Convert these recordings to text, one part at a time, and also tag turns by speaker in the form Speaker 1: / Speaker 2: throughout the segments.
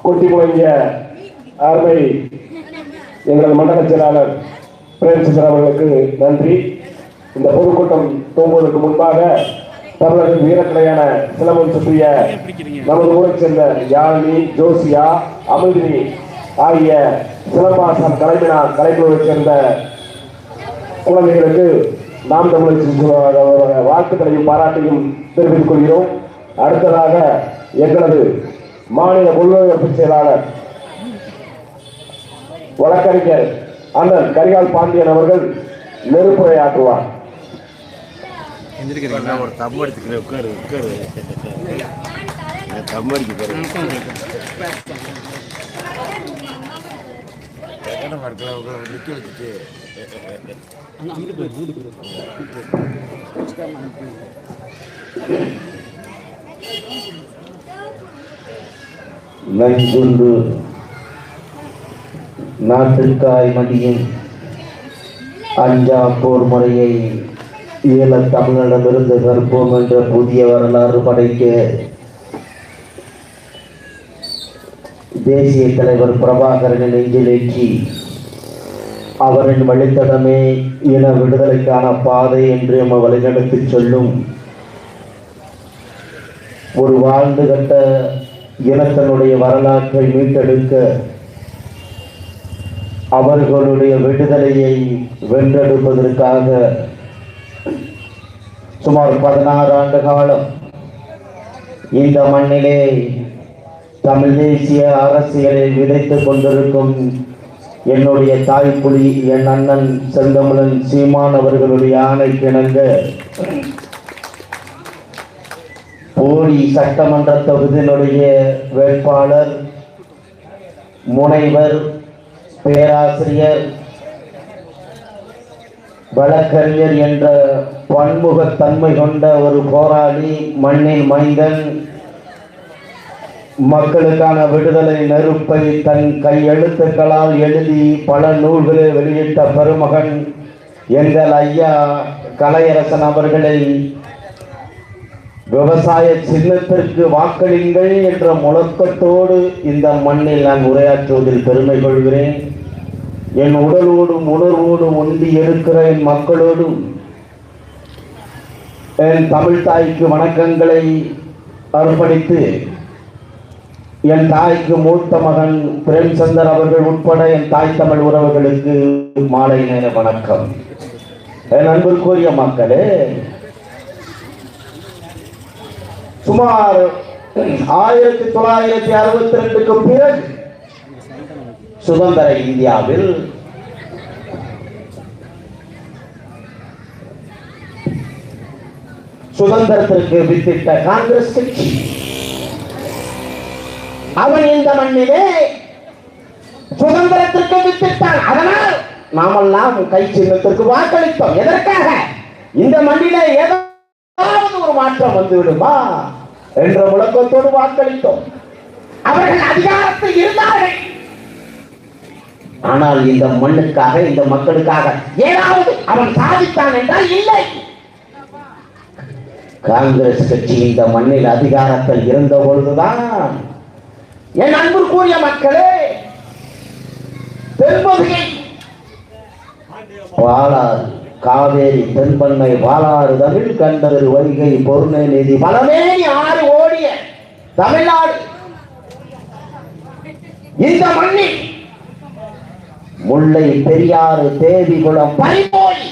Speaker 1: கொட்டி முழங்கிய அருமை எங்களது மண்டல செயலாளர் பிரேம்சந்திரன் அவர்களுக்கு நன்றி. இந்த பொதுக்கூட்டம் துவங்குவதற்கு முன்பாக தமிழக வீரக்கலையான சிலம்பம் சுற்றிய நமது ஊரைச் சேர்ந்த யாழினி, ஜோசியா, அமிர்தினி ஆகிய சிலம்பாசம் கலைக்குழுவைச் சேர்ந்த குழந்தைகளுக்கு நாம் தமிழர் வாழ்த்துக்களையும் பாராட்டையும் தெரிவித்துக் கொள்கிறோம். அடுத்ததாக எங்களது மாநில உள்நுழைவு செயலாளர் வழக்கறிஞர் அண்ணன் கரிகால் பாண்டியன் அவர்கள் நெருப்புரையாற்றுவார்.
Speaker 2: ஒரு தம் எடுத்துக்கிறேன், உட்காரு உட்காரு, தம் அடிக்கிறேன். நிற்க வச்சுட்டு
Speaker 3: நஞ்சுண்டு நாட்டுக்காய் மடியும் அஞ்சா போர் முறையை ஈழ தமிழரிடமிருந்து கற்போம் என்ற புதிய வரலாறு படைக்க தேசிய தலைவர் பிரபாகரன் நெஞ்சிலேற்றி அவரின் வழித்தடமே இன விடுதலைக்கான பாதை என்று வழிநடத்தி சொல்லும் ஒரு வாழ்ந்து கட்ட இனத்தினுடைய வரலாற்றை மீட்டெடுக்க அவர்களுடைய விடுதலையை வென்றெடுப்பதற்காக சுமார் 16 ஆண்டு காலம் இந்த மண்ணிலே தமிழ் தேசிய அரசியலில் விதைத்துக் கொண்டிருக்கும் என்னுடைய தாய்ப்புலி என் அண்ணன் செந்தமிழன் சீமான் அவர்களுடைய ஆணைக்கிணங்க போடி சட்டமன்ற தொகுதியினுடைய வேட்பாளர் முனைவர் பேராசிரியர் வழக்கறிஞர் என்ற பன்முகத்தன்மை கொண்ட ஒரு போராளி, மண்ணின் மைந்தன், மக்களுக்கான விடுதலை நெருப்பை தன் கையெழுத்துக்களால் எழுதி பல நூல்களை வெளியிட்ட பெருமகன் எங்கள் ஐயா கலையரசன் அவர்களை விவசாய சின்னத்திற்கு வாக்களிங்கள் என்ற முழக்கத்தோடு இந்த மண்ணில் நான் உரையாற்றுவதில் பெருமை கொள்கிறேன். என் உடலோடும் உணர்வோடும் ஒன்றி இருக்கிற என் மக்களோடும் என் தமிழ் தாய்க்கு வணக்கங்களை அர்ப்பணித்து என் தாய்க்கு மூத்த மகன் பிரேம்சந்தர் அவர்கள் உட்பட என் தாய் தமிழ் உறவுகளுக்கு மாலை நேர வணக்கம். என் அன்பிற்குரிய மக்களே, சுமார் 1962க்கு பிறகு சுதந்திர இந்தியாவில் சுதந்திரத்திற்கு வித்திட்ட காங்கிரஸ் கட்சி அவன் இந்த மண்ணிலே சுதந்திரத்திற்கு வித்திட்டான். அதனால் நாமெல்லாம் கை சின்னத்திற்கு வாக்களித்தோம். எதற்காக? இந்த மண்ணிலே ஏதாவது ஒரு மாற்றம் வந்து விடுமா என்ற முழக்கத்தோடு வாக்களித்தோம். அவர்கள் அதிகாரத்தில் இருந்தார்கள். ஆனால் இந்த மண்ணுக்காக, இந்த மக்களுக்காக ஏதாவது அவன் சாதித்தான் என்றால் இல்லை. காங்கிரஸ் கட்சி இந்த மண்ணில் அதிகாரத்தில் இருந்த பொழுதுதான் என் அன்பிற்குரிய மக்களே, தென்பகுதி பாலாறு, காவேரி, தென்பண்ணை, பாலாறு, தமிழ் கண்டது, வைகை, பொருணை நிதி, பலமேனி ஆறு ஓடிய தமிழ்நாடு இந்த மண்ணில் முல்லை பெரியாறு தேவிகுளம் பறிபோய்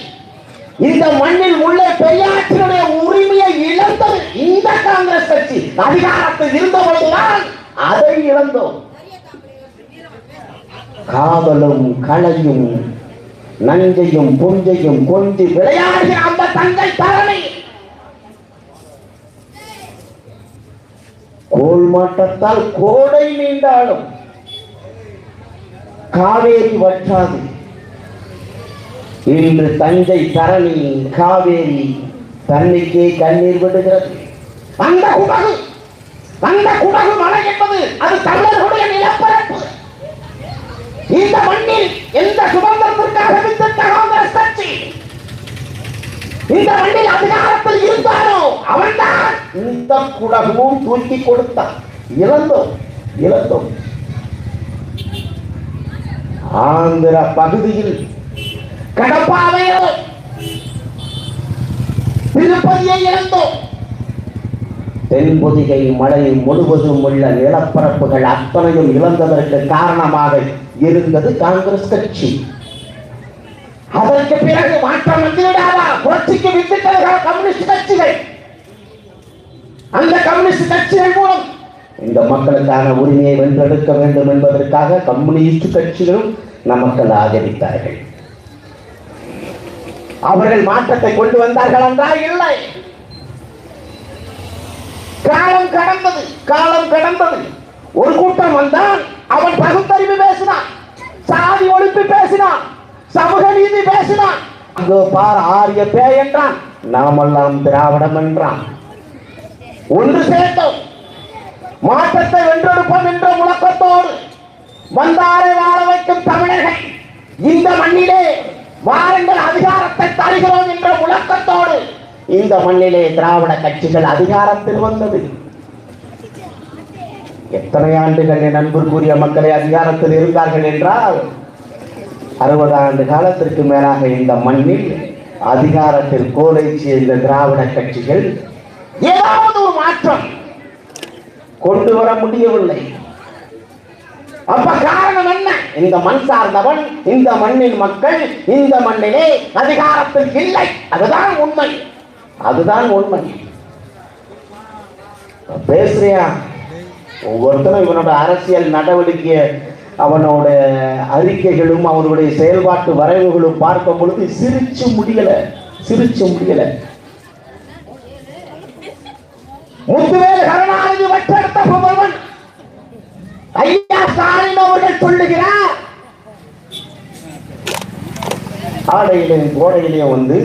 Speaker 3: இந்த மண்ணில் முல்லை பெரியாற்றினுடைய உரிமையை இழந்தது இந்த காங்கிரஸ் கட்சி அதிகாரத்தில் இருந்தபோதுதான் அதை இழந்தோம். காவலும் களையும் நஞ்சையும் புஞ்சையும் கொஞ்சி விளையாடுகிற அந்த தங்கை தரணி கோல் மாட்டத்தால் கோடை நீண்டாலும் காவேரி வற்றாது. இன்று தஞ்சை தரணி காவேரி தன்னைக்கே கண்ணீர் விடுகிறது. அந்த குடகு மலை என்பது அது தமிழர்களுடைய நிலப்பரப்பு. இந்த மண்ணில் எந்த சுதந்திரத்திற்காக வித்திட்ட காங்கிரஸ் கட்சி இந்த மண்ணில் அதிகாரத்தில் இருந்தானோ அவன்தான் இந்த குடகும் தூக்கி கொடுத்தான். இழந்தோம். ஆந்திர பகுதியில் கடப்பாவையோ திருப்பதியை இழந்தோம். தென்பொதிகை மலை முழுவதும் உள்ள நிலப்பரப்புகள் அத்தனையும் இழந்ததற்கு காரணமாக இருந்தது காங்கிரஸ் கட்சி. அதற்கு பிறகு மாற்றம் வந்துவிடாதா? புரட்சிக்கு வித்திட்டார்கள் கம்யூனிஸ்ட் கட்சிகள். அந்த கம்யூனிஸ்ட் கட்சிகள் மூலம் இந்த மக்களுக்கான உரிமையை வென்றெடுக்க வேண்டும் என்பதற்காக கம்யூனிஸ்ட் கட்சிகளும் நமக்கு ஆதரித்தார்கள். அவர்கள் மாற்றத்தை கொண்டு வந்தார்கள் என்றால் இல்லை. காலம் கடந்தது, காலம் கடந்தது. ஒரு கூட்டம் வந்தான், அவன் பகுத்தறிவு பேசினான், சாதி ஒழிப்பு பேசினான், சமூக நீதி பேசினான். அங்கோ பார் ஆரிய பே என்றான், நாமெல்லாம் திராவிடம் என்றான். ஒன்று சேர்த்தோம், மாற்றத்தை வென்றெடுப்போம் என்ற முழக்கத்தோடு வந்தாரை வாழ வைக்கும் தமிழர்கள் இந்த மண்ணிலே வாருங்கள் அதிகாரத்தை தருகிறோம் என்ற முழக்கத்தோடு இந்த மண்ணிலே திராவிட கட்சிகள் அதிகாரத்தில் வந்தது. எத்தனை ஆண்டுகள் என் அன்பிற்குரிய மக்களை அதிகாரத்தில் இருந்தார்கள் என்றால் 60 ஆண்டு காலத்திற்கு மேலாக இந்த மண்ணில் அதிகாரத்தில் கோலைச்சிய இந்த திராவிட கட்சிகள் ஏதாவது ஒரு மாற்றம் கொண்டு வர முடியவில்லை. அப்ப காரணம் என்ன? இந்த மண் சார்ந்தவன், இந்த மண்ணின் மக்கள் இந்த மண்ணிலே அதிகாரத்தில் இல்லை. அதுதான் உண்மை, அதுதான் உண்மை. பேசுறியா? ஒவ்வொருத்தரும் இவனோட அரசியல் நடவடிக்கை, அவனோட அறிக்கைகளும் அவனுடைய செயல்பாட்டு வரைவுகளும் பார்க்கும் பொழுது சிரிச்சு முடியல. முத்துவேல் கருணாநிதி வட்டெடுத்த புதல்வன் ஐயா ஸ்டாலின் அவர்கள் சொல்லுகிறார், ஆடையிலையும் கோடையிலையும் வந்து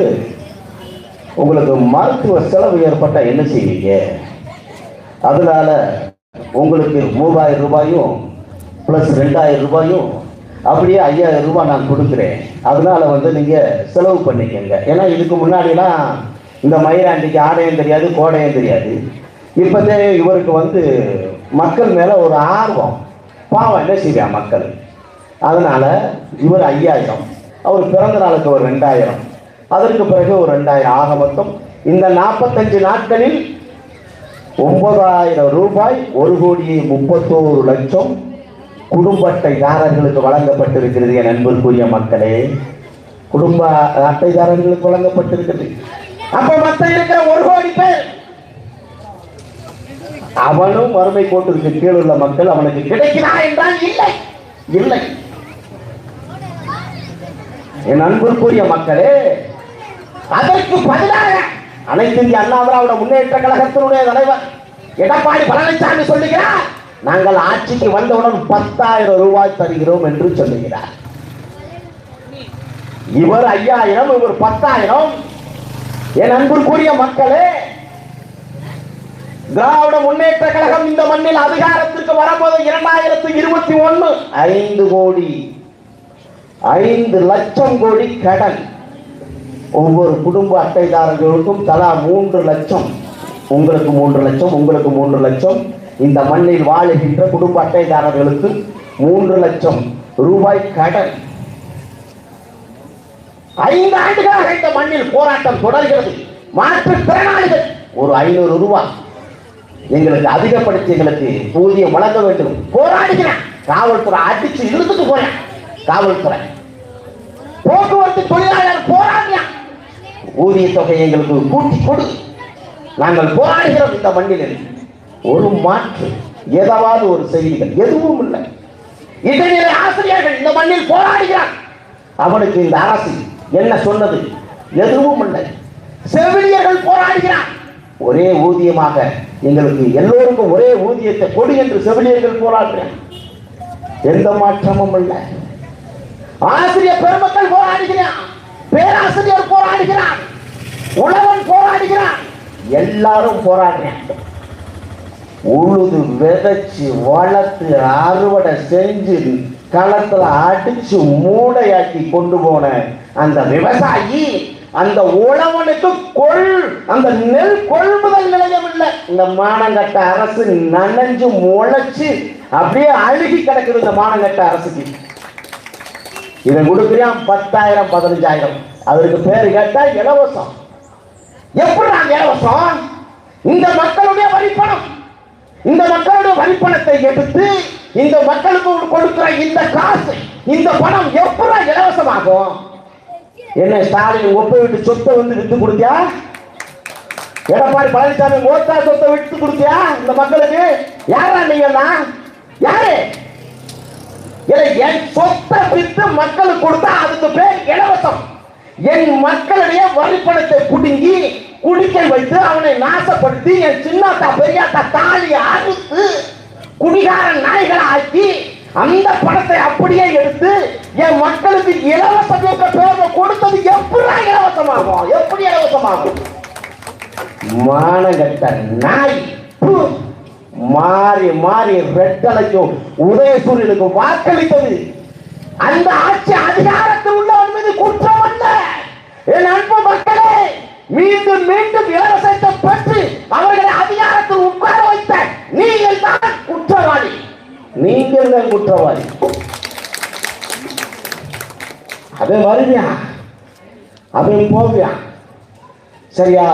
Speaker 3: உங்களுக்கு மருத்துவ செலவு ஏற்பட்ட என்ன செய்வீங்க? அதனால உங்களுக்கு 3000 ரூபாயும் பிளஸ் 2000 ரூபாயும் அப்படியே 5000 ரூபாய் நான் கொடுக்குறேன். அதனால வந்து நீங்க செலவு பண்ணிக்கங்க. ஏன்னா இதுக்கு முன்னாடிலாம் இந்த மயிராண்டிக்கு ஆடையும் தெரியாது, கோடையும் தெரியாது. இப்போதே இவருக்கு வந்து மக்கள் மேல ஒரு ஆர்வம், பாவம் என்ன செய்வா மக்கள். அதனால இவர் 5000, அவர் பிறந்த நாளுக்கு ஒரு 2000, அதற்கு பிறகு ஒரு 2000, ஆக மொத்தம் இந்த 45 நாட்களில் 9000 ரூபாய் 1,31,00,000 குடும்ப அட்டைதாரர்களுக்கு வழங்கப்பட்டிருக்கிறது. என் அன்பிற்குரிய மக்களே, குடும்ப அட்டைதாரர்களுக்கு வழங்கப்பட்டிருக்கிறது. அப்ப மத்த இருக்கிற 1 கோடி பேர் அவனும் வறுமை கோட்டிற்கு கீழ் உள்ள மக்கள் அவனுக்கு கிடைக்கிறா என்றால் இல்லை, இல்லை. என் அன்பிற்குரிய மக்களே, அதற்கு பதிலாக அனைத்து இந்திய அண்ணா திராவிட முன்னேற்ற கழகத்தினுடைய தலைவர் எடப்பாடி பழனிசாமி சொல்லுகிறார், நாங்கள் ஆட்சிக்கு வந்தவுடன் 10,000 ரூபாய் தருகிறோம் என்று சொல்லுகிறார். இவர் 5000, இவர் 10,000. என் அன்பிற்குரிய மக்களே, திராவிட முன்னேற்ற கழகம் இந்த மண்ணில் அதிகாரத்திற்கு வரும்போது 2021 5 லட்சம் கோடி கடன். ஒவ்வொரு குடும்ப அட்டைதாரர்களுக்கும் தலா 3 லட்சம், உங்களுக்கு 3 லட்சம், உங்களுக்கு 3 லட்சம், இந்த மண்ணில் வாழுகின்ற குடும்ப அட்டைதாரர்களுக்கு 3 லட்சம் ரூபாய் கடன். 5 ஆண்டுகளாக இந்த மண்ணில் போராட்டம் தொடர்கிறது. மாற்றுத்திறனாளிகள் ஒரு 500 ரூபாய் எங்களுக்கு அதிகப்படுத்தி எங்களுக்கு ஊதியம் வழங்க வேண்டும் போராடுகிறான். காவல்துறை அடிச்சு இழுத்துட்டு போறேன். காவல்துறை, போக்குவரத்து தொழிலாளர் போராடுறான். ஊதிய தொகையை எங்களுக்கு கூட்டி கொடு, நாங்கள் போராடுகிறோம். இந்த மண்ணில் ஒரு மாற்று, ஏதாவது ஒரு செய்திகள் எதுவும் இல்லை. இடைநிலை ஆசிரியர்கள் இந்த மண்ணில் போராடுகிறான். அவனுக்கு இந்த அரசு என்ன சொன்னது? எதுவும் இல்லை. செவிலியர்கள் போராடுகிறான். ஒரே ஊதியமாக எங்களுக்கு எல்லோருக்கும் ஒரே ஊதியத்தை கொடு என்று செவிலியர்கள் போராடுகிறான். எந்த மாற்றமும் இல்லை. ஆசிரியர் பெருமக்கள் போராடுகிறான், பேராசிரியர் போராடுகிறான், உழவன் போராடுகிறான், எல்லாரும் போராடுறான். உழுது விதைச்சு வளர்த்து அறுவடை செஞ்சு களத்துல அடிச்சு மூடையாக்கி கொண்டு போன அந்த விவசாயி, அந்த உழவனுக்கு அந்த நெல் கொள்முதல் நிலையம் இல்லை. இந்த மானங்கட்ட அரசு நனைஞ்சு முளைச்சு அப்படியே அழுகி கிடக்குது. இந்த மானங்கட்ட அரசுக்கு இதை கொடுக்குறியான் 10,000 15,000. அதற்கு பேரு கேட்டா இலவசம். எப்படி நான் இலவசம்? இந்த மக்களுடைய வரிப்பணம், இந்த மக்களுடைய வரிப்பணத்தை எடுத்து இந்த மக்களுக்கு கொடுக்கிற இந்த காசு, இந்த பணம் எப்படி இலவசமாகும்? என்ன ஸ்டாலின் ஒப்பை விட்டு சொத்தை வந்து வித்து கொடுத்தியா? எடப்பாடி பழனிசாமி ஓத்தா சொத்தை விட்டு கொடுத்தியா இந்த மக்களுக்கு? யாரா நீங்க? யாரு? என் சொத்தை வித்து மக்களுக்கு கொடுத்தா அதுக்கு பேர் இலவசம். என் மக்களுடைய வரிப்பணத்தை புடுங்கி குடிக்க வைத்து அவனை நாசப்படுத்தி என் சின்னத்தா பெரியாத்தா தாலியை அறுத்து குடிகார நாய்களை ஆக்கி அந்த பணத்தை அப்படியே எடுத்து என் மக்களுக்கு இலவசம் என்ற பேரை கொடுத்தது எப்படி இலவசமாகும்? எப்படி இலவசமாகும்? மானகட்ட நாய் மாறி மாறி ரெட்டலைக்கும் உதயசூரியனுக்கு வாக்களித்தது அந்த ஆட்சி அதிகாரத்தில் உள்ளவன் மீது குற்றம் அல்ல. என் அன்பு மக்களே, மீண்டும் மீண்டும் இலவசத்தை பெற்று அவர்களை அதிகாரத்தில் உட்கார வைத்த நீங்கள் தான் குற்றவாளி. நீங்கள் தான் குற்றவாளி. அவன் வருவியா, அவன் போவியா? சரியா?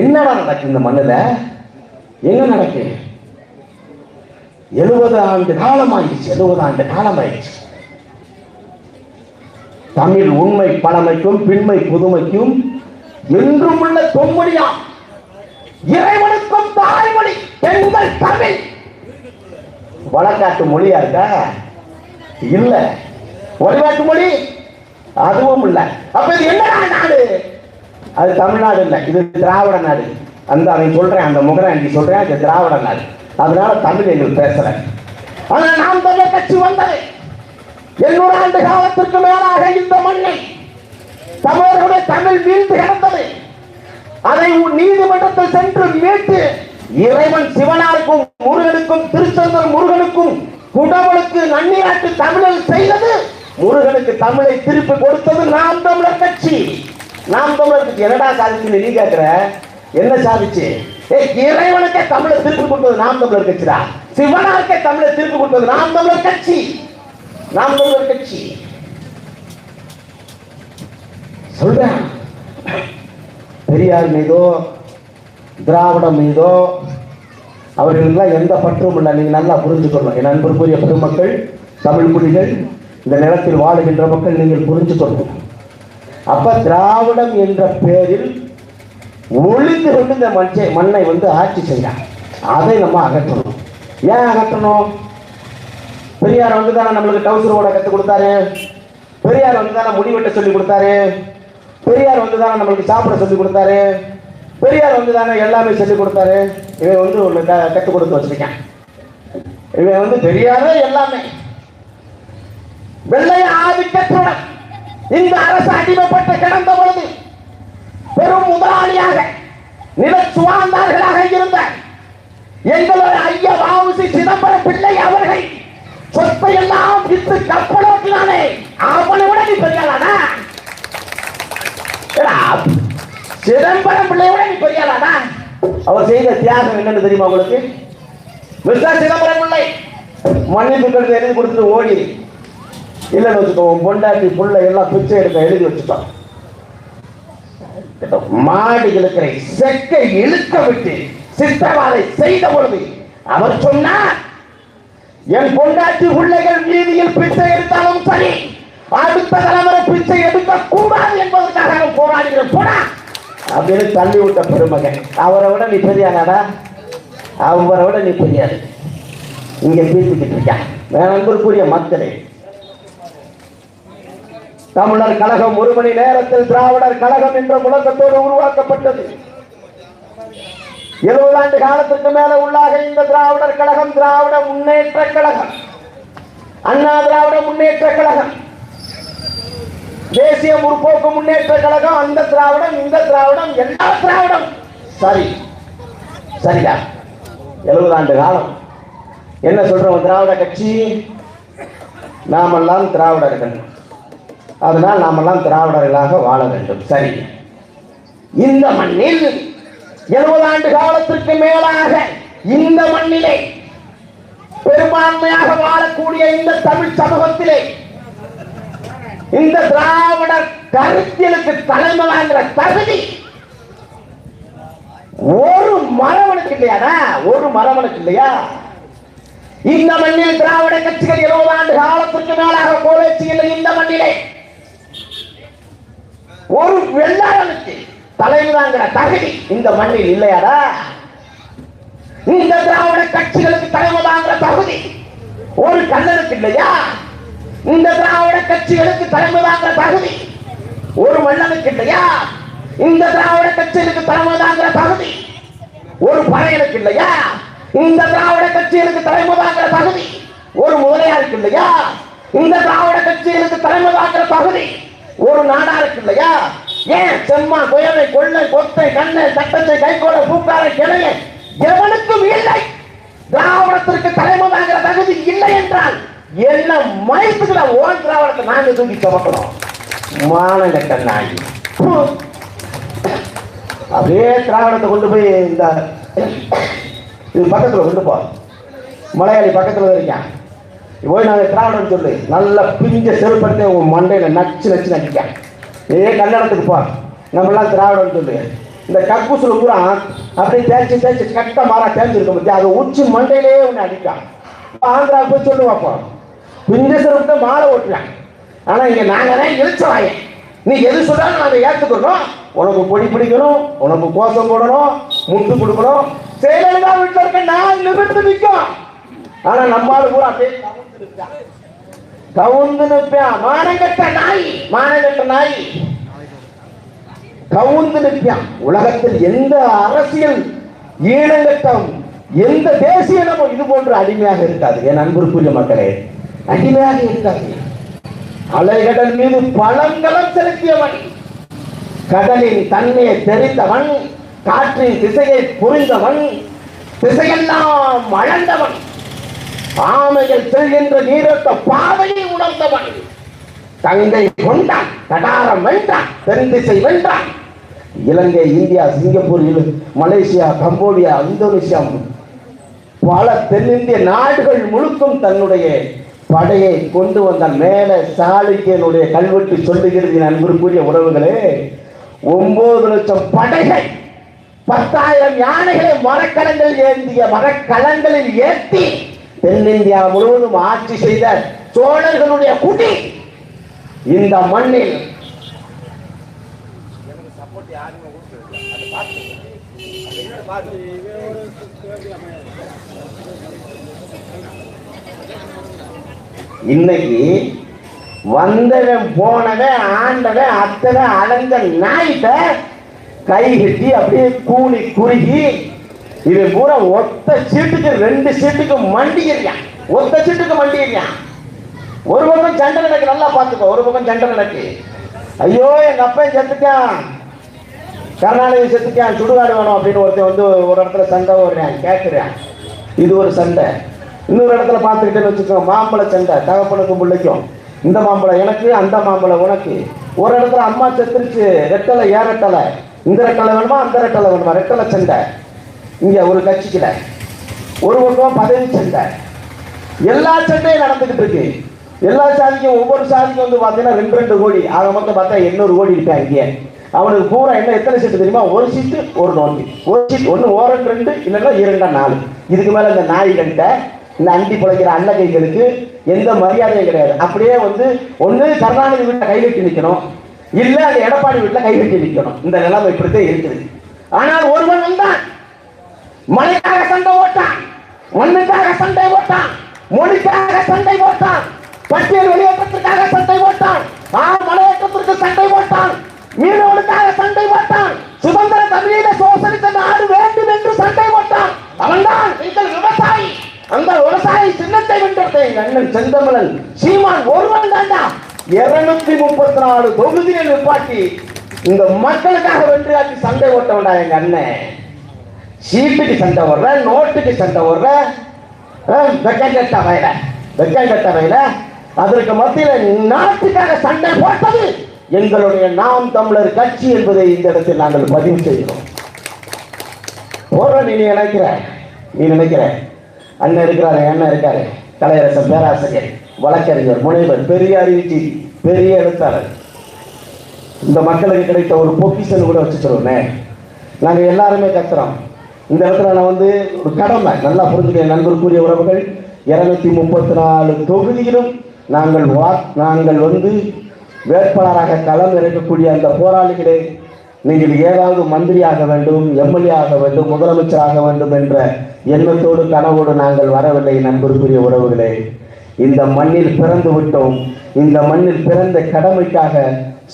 Speaker 3: என்னடா நடக்கு இந்த மண்ணில்? என்ன நடக்கு? 70 ஆண்டு காலமாயிடுச்சு. 70 ஆண்டு காலமாயிடுச்சு. தமிழ் உண்மை பழமைக்கும் பின்மை புதுமைக்கும் என்றும் உள்ள தொன்மொழியா, இறைவனுக்கும் தாய்மொழி எங்கள் தமிழ். வழக்காட்டு மொழியா இருக்கா? இல்ல. வழிபாட்டு மொழி அதுவும் இல்ல. அப்ப இது என்னடா நாடு? அது தமிழ்நாடு இல்ல, இது திராவிட நாடு. அந்த அவன் சொல்றேன், அந்த முகராண்டி சொல்றேன், அது திராவிட நாடு. அதனால தமிழ் எங்களுக்கு பேசுறேன். ஆனா நாம் தமிழர் கட்சி வந்தது 800 ஆண்டு காலத்திற்கு மேலாக இந்த மண்ணை தமிழர்களுடைய தமிழ் வீழ்ந்து கிடந்தது. அதை நீதிமன்றத்தில் சென்று மீட்டு இறைவன் சிவனாருக்கும் முருகனுக்கும் திருச்செந்தூர் முருகனுக்கும் குடவனுக்கு நன்னீராட்டு தமிழில் செய்தது, முருகனுக்கு தமிழை திருப்பி கொடுத்தது நாம் தமிழர் கட்சி. நாம் தமிழர் கட்சி என்னடா சாதிச்சு நீ கேட்கிற? என்ன சாதிச்சு? இறைவனுக்கே தமிழை திருப்பி கொடுத்தது நாம் தமிழர் கட்சிடா. சிவனாருக்கே தமிழை திருப்பி கொடுத்தது நாம் தமிழர் கட்சி. நாம் தமிழர் கட்சி சொல்றேன். பெரியார் மீதோ திராவிடம் மீதோ அவர்களுக்கெல்லாம் எந்த பற்றும் இல்லை. நீங்க நல்லா புரிஞ்சுக்கணும். என் அன்புக்குரிய பெருமக்கள், தமிழ் குடிகள், இந்த நிலத்தில் வாழுகின்ற மக்கள், நீங்கள் புரிஞ்சுக்கணும். அப்ப திராவிடம் என்ற பெயரில் ஒளிந்து கொண்டு இந்த மண்ணை ஆட்சி செய்யலாம். அதை நம்ம அகற்றணும். ஏன் அகற்றணும்? பெரியார் தானே நம்மளுக்கு டவுசர் ஓட கற்றுக் கொடுத்தாரு. பெரியார் தானே முடிவெட்ட சொல்லி கொடுத்தாரு. பெரியார் தானே நம்மளுக்கு சாப்பிட சொல்லி கொடுத்தாரு. பெரியார் தானே எல்லாமே சொல்லி கொடுத்தாரு. இவன் ஒன்று கற்றுக் கொடுத்து வச்சிருக்கேன். இவன் பெரியாரே எல்லாமே. வெள்ளைய ஆதிக்கத்துடன் இந்த அரசு அடிமைப்பட்டு கிடந்த பொழுது பெரும் முதலாளியாக நிலச்சுவார்ந்தார்களாக இருந்த எங்களுடைய ஐயா வ.உ.சி. சிதம்பரம் பிள்ளை அவர்கள் சொத்தை எல்லாம் வித்து கப்பலோட்டினானே, அவனை விட நீ பெரியாளானா? சிதம்பரம் பிள்ளை விட நீ பெரியாளானா? அவர் செய்த தியாகம் என்னன்னு தெரியுமா உங்களுக்கு? மிஸ்டர் சிதம்பரம் பிள்ளை, மன்னிப்பு கடிதம் எழுதி கொடுத்துட்டு ஓடி இல்லைன்னு வச்சுக்கோ, பொண்டாட்டி புள்ள எல்லாம் பிச்சை எடுக்க எழுதி வச்சுட்டோம். மாடி இழுக்கிற செக்கை இழுக்க விட்டு சித்தவாதை செய்த பொழுது அவர் சொன்னார், என் பொண்டாட்டி பிள்ளைகள் வீதியில் பிச்சை எடுத்தாலும் சரி, அடுத்த தலைமுறை பிச்சை எடுக்க கூடாது என்பதற்காக போராடுகிற போனா அப்படின்னு தள்ளி விட்ட பெருமகன். அவரை விட நீ பெரியாடா? அவரை விட நீ பெரியாரு. இங்க பேசிக்கிட்டு இருக்க அன்புக்குரிய மக்களே, தமிழர் கழகம் 1 மணி நேரத்தில் திராவிடர் கழகம் என்ற முழக்கத்தோடு உருவாக்கப்பட்டது. 70 ஆண்டு காலத்திற்கு மேல உள்ளாக இந்த திராவிடர் கழகம் திராவிட முன்னேற்ற கழகம், அண்ணா திராவிட முன்னேற்ற கழகம், தேசிய முற்போக்கு முன்னேற்ற கழகம், அந்த திராவிடம் இந்த திராவிடம் எல்லா திராவிடம் சரி சரியா 70 ஆண்டு காலம். என்ன சொல்றோம்? திராவிட கட்சி, நாமெல்லாம் திராவிடர்கள், அதனால் நாமெல்லாம் திராவிடர்களாக வாழ வேண்டும். சரி, இந்த மண்ணில் 70 ஆண்டு காலத்திற்கு மேலாக இந்த மண்ணிலே பெரும்பான்மையாக வாழக்கூடிய இந்த தமிழ் சமூகத்திலே இந்த திராவிட கருத்தியலுக்கு தலைமை வாங்குற தகுதி ஒரு மரவனுக்கு இல்லையா? ஒரு மரவனுக்கு இல்லையா? இந்த மண்ணில் திராவிட கட்சிகள் 20 ஆண்டு காலத்திற்கு மேலாக கோலேச்சி இல்லை. இந்த மண்ணிலே ஒரு வெள்ளாளனுக்கு தலைமை வாங்குற தகுதி இந்த மண்ணில் இல்லையாடா? இந்த திராவிட கட்சிகளுக்கு தலைமை வாங்குற தகுதி ஒரு கண்ணனுக்கு இல்லையா? இந்த திராவிட கட்சிகளுக்கு தலைமை வாங்குற தகுதி ஒரு மன்னனுக்கு இல்லையா? இந்த திராவிட கட்சிகளுக்கு தலைமை வாங்குற தகுதி ஒரு பறையனுக்கு இல்லையா? இந்த திராவிட கட்சிகளுக்கு தலைமை வாங்குற தகுதி ஒரு முதலையாருக்கு இல்லையா? இந்த திராவிட கட்சிகளுக்கு தலைமை வாங்குற தகுதி ஒரு நாடாருக்கு இல்லையா? ஏன் செம்மா குயவை கொள்ளை கொத்தை கண்ணை சட்டத்தை கைகோட பூக்கார கிளைய எவனுக்கும் இல்லை. திராவிடத்திற்கு தலைமை வாங்குற தகுதி இல்லை என்றால் என்ன மயத்துக்கு ஓன் திராவிடத்தை நாங்க தூக்கி சுமக்கிறோம். மானங்கட்ட நாய் அப்படியே திராவிடத்தை கொண்டு போய் இந்த இது பக்கத்தில் கொண்டு போ. மலையாளி பக்கத்தில் இருக்கான். போய் நாங்கள் திராவிடம் சொல்லு, நல்ல பிஞ்ச செருப்படுத்த உன் மண்டையில் நச்சு நச்சு நடிக்கான். கன்னடத்துக்கு போ, நம்மளாம் திராவிடம் சொல்லு. இந்த கக்கூசில் பூரா அப்படியே தேய்ச்சி தேய்ச்சி கட்ட மாறா தேய்ச்சிருக்க முடியாது. அதை உச்சி மண்டையிலே ஒன்று அடிக்கான். ஆந்திராவுக்கு போய் சொல்லு பார்ப்போம். பிஞ்ச செருப்பத்தை மாலை ஓட்டுறான். ஆனால் இங்கே நாங்கள் தான் இழுச்சவாங்க. நீ எது சொன்னாலும் நாங்கள் ஏற்றுக்கணும். உனக்கு பொடி பிடிக்கணும், உனக்கு கோஷம் போடணும், முட்டு கொடுக்கணும். செயலா வீட்டில் இருக்க நான் நிமிர்ந்து நிற்கும். ஆனா நம்மால் கூட அப்படியே கவுந்து நிற்பான். மானங்கட்ட நாய், மானங்கட்ட நாய் கவுந்து நிற்பான். உலகத்தில் எந்த அரசியல் ஈழங்கட்டம், எந்த தேசிய இனமும் இது போன்று அடிமையாக இருக்காது. என் அன்புக்குரிய மக்களே, அடிமையாக இருக்காது. அலைகடல் மீது பழங்கலம் செலுத்தியவன், கடலின் தன்மையை தெரிந்தவன், காற்றின் திசையை புரிந்தவன், திசையெல்லாம் வளர்ந்தவன், ஆமைகள் செல்கின்ற நீரத்த பாதையை உணர்ந்தவன், தங்கை கொண்டான், கடாரம் வென்றான், தென் திசை வென்றான். Ilangai, India, Singapore, Malaysia, Cambodia, Indonesia, பல தென்னிந்திய நாடுகள் முழுக்கும் தன்னுடைய படையை கொண்டு வந்த மேல சாளுக்கியனுடைய கல்வெட்டு சொல்லுகிறது. அன்புக்குரிய உறவுகளே, 9 லட்சம் படைகள், 10,000 யானைகளை மரக்கலங்களில் ஏற்றி தென்னிந்தியா முழுவதும் ஆட்சி செய்த சோழர்களுடைய குடி இந்த மண்ணில். இன்னைக்கு வந்தவன் போனவன் ஆண்டவன் அத்தனை அடைஞ்ச நாய்கிட்ட கை கட்டி அப்படியே கூலி குறுகி இது பூரா ஒத்த சீட்டுக்கு 2 சீட்டுக்கு மண்டிக்கிறான். ஒத்த சீட்டுக்கு மண்டிக்கிறான். ஒரு பக்கம் சண்டை நடக்கு, நல்லா பார்த்துக்கோ. ஒரு பக்கம் சண்டை நடக்கு. ஐயோ எங்க அப்பன் செத்துட்டான், கருணாநிதி செத்துட்டான், சுடுகாடு வேணும் அப்படின்னு ஒருத்தன் வந்து ஒரு இடத்துல சண்டை ஓடுறான், கேட்குறான். இது ஒரு சண்டை. இன்னொரு இடத்துல பார்த்துக்கிட்டேன்னு வச்சுக்கோங்க, மாம்பழ சண்டை, தகப்பனுக்கும் பிள்ளைக்கும். இந்த மாம்பழம் எனக்கு, அந்த மாம்பழம் உனக்கு. ஒரு இடத்துல அம்மா செத்துருச்சு, ரெட்டலை ஏன் ரெட்டலை, இந்த ரெட்டலை வேணுமா அந்த ரெட்டலை வேணுமா, ரெட்டலை சண்டை. இங்க ஒரு கட்சிக்கல ஒரு பக்கம் பதவி சண்டை. எல்லா சண்டையும் நடந்துகிட்டு இருக்கு. எல்லா சாதிக்கும் ஒவ்வொரு சாதிக்கும் வந்து பார்த்தீங்கன்னா 2 கோடி, ஆக மொத்தம் பார்த்தா 800 கோடி இருக்கா. இங்கே அவனுக்கு பூரா என்ன எத்தனை சீட்டு தெரியுமா? ஒரு சீட்டு ஒரு நோக்கி, ஒரு சீட் ஒன்று ஓரன் 2 இல்லைன்னா 2 4. இதுக்கு மேலே இந்த நாய்கள்கிட்ட இந்த அண்டி பிழைக்கிற அன்னகைகளுக்கு எந்த மரியாதையும் கிடையாது. அப்படியே வந்து ஒன்று கருணாநிதி வீட்டில் கைகட்டி நிற்கணும், இல்லை அந்த எடப்பாடி வீட்டில் கைகட்டி நிற்கணும். இந்த நிலைமை இப்படித்தான் இருக்குது. ஆனால் ஒருவன் வந்தான், மலைக்காக சண்டை போட்டான், மண்ணுக்காக சண்டை போட்டான், மொழிக்காக சண்டை போட்டான், பட்டியல் வெளியேற்றத்திற்காக சண்டை போட்டான், மலையேற்றத்திற்கு சண்டை போட்டான், மீனவனுக்காக சண்டை போட்டான், சுதந்திர தமிழீழ சோசலித்த நாடு வேண்டும் என்று சண்டை போட்டான். அவன்தான் எங்கள் விவசாயி. அந்த விவசாயி சின்னத்தை வென்றதை அண்ணன் செந்தமிழன் சீமான் ஒருவன் தாண்டா 234 தொகுதியை நிப்பாட்டி இந்த மக்களுக்காக வென்றியாக்கி சண்டை ஓட்டவன்டா எங்க அண்ணன். சீட்டுக்கு சண்டை வர்ற, நோட்டுக்கு சண்டை வர்ற, வெக்கங்கட்ட வயல அதற்கு மத்தியில் நாட்டுக்காக சண்டை போட்டது எங்களுடைய நாம் தமிழர் கட்சி என்பதை இந்த இடத்தில் நாங்கள் பதிவு செய்கிறோம். போற நீ நினைக்கிற அண்ணன் இருக்கிறாரு, அண்ணன் இருக்காரு, கலையரசன் பேராசிரியர், வழக்கறிஞர், முனைவர், பெரிய அறிவிச்சி, பெரிய எழுத்தாளர். இந்த மக்களுக்கு கிடைத்த ஒரு பொக்கிஷன் கூட வச்சுக்கிறோமே. நாங்கள் எல்லாருமே கத்துறோம். இந்த இடத்துல நான் வந்து ஒரு கடமை நல்லா புரிஞ்சுக்கிறேன் நண்பருக்குரிய உறவுகள். 234 தொகுதியிலும் நாங்கள் வந்து வேட்பாளராக களம் இறக்கக்கூடிய அந்த போராளிகளே, நீங்கள் ஏதாவது மந்திரியாக வேண்டும், எம்எல்ஏ ஆக வேண்டும், முதலமைச்சராக வேண்டும் என்ற எண்ணத்தோடு கனவோடு நாங்கள் வரவில்லை. நண்பருக்குரிய உறவுகளே, இந்த மண்ணில் பிறந்து விட்டோம். இந்த மண்ணில் பிறந்த கடமைக்காக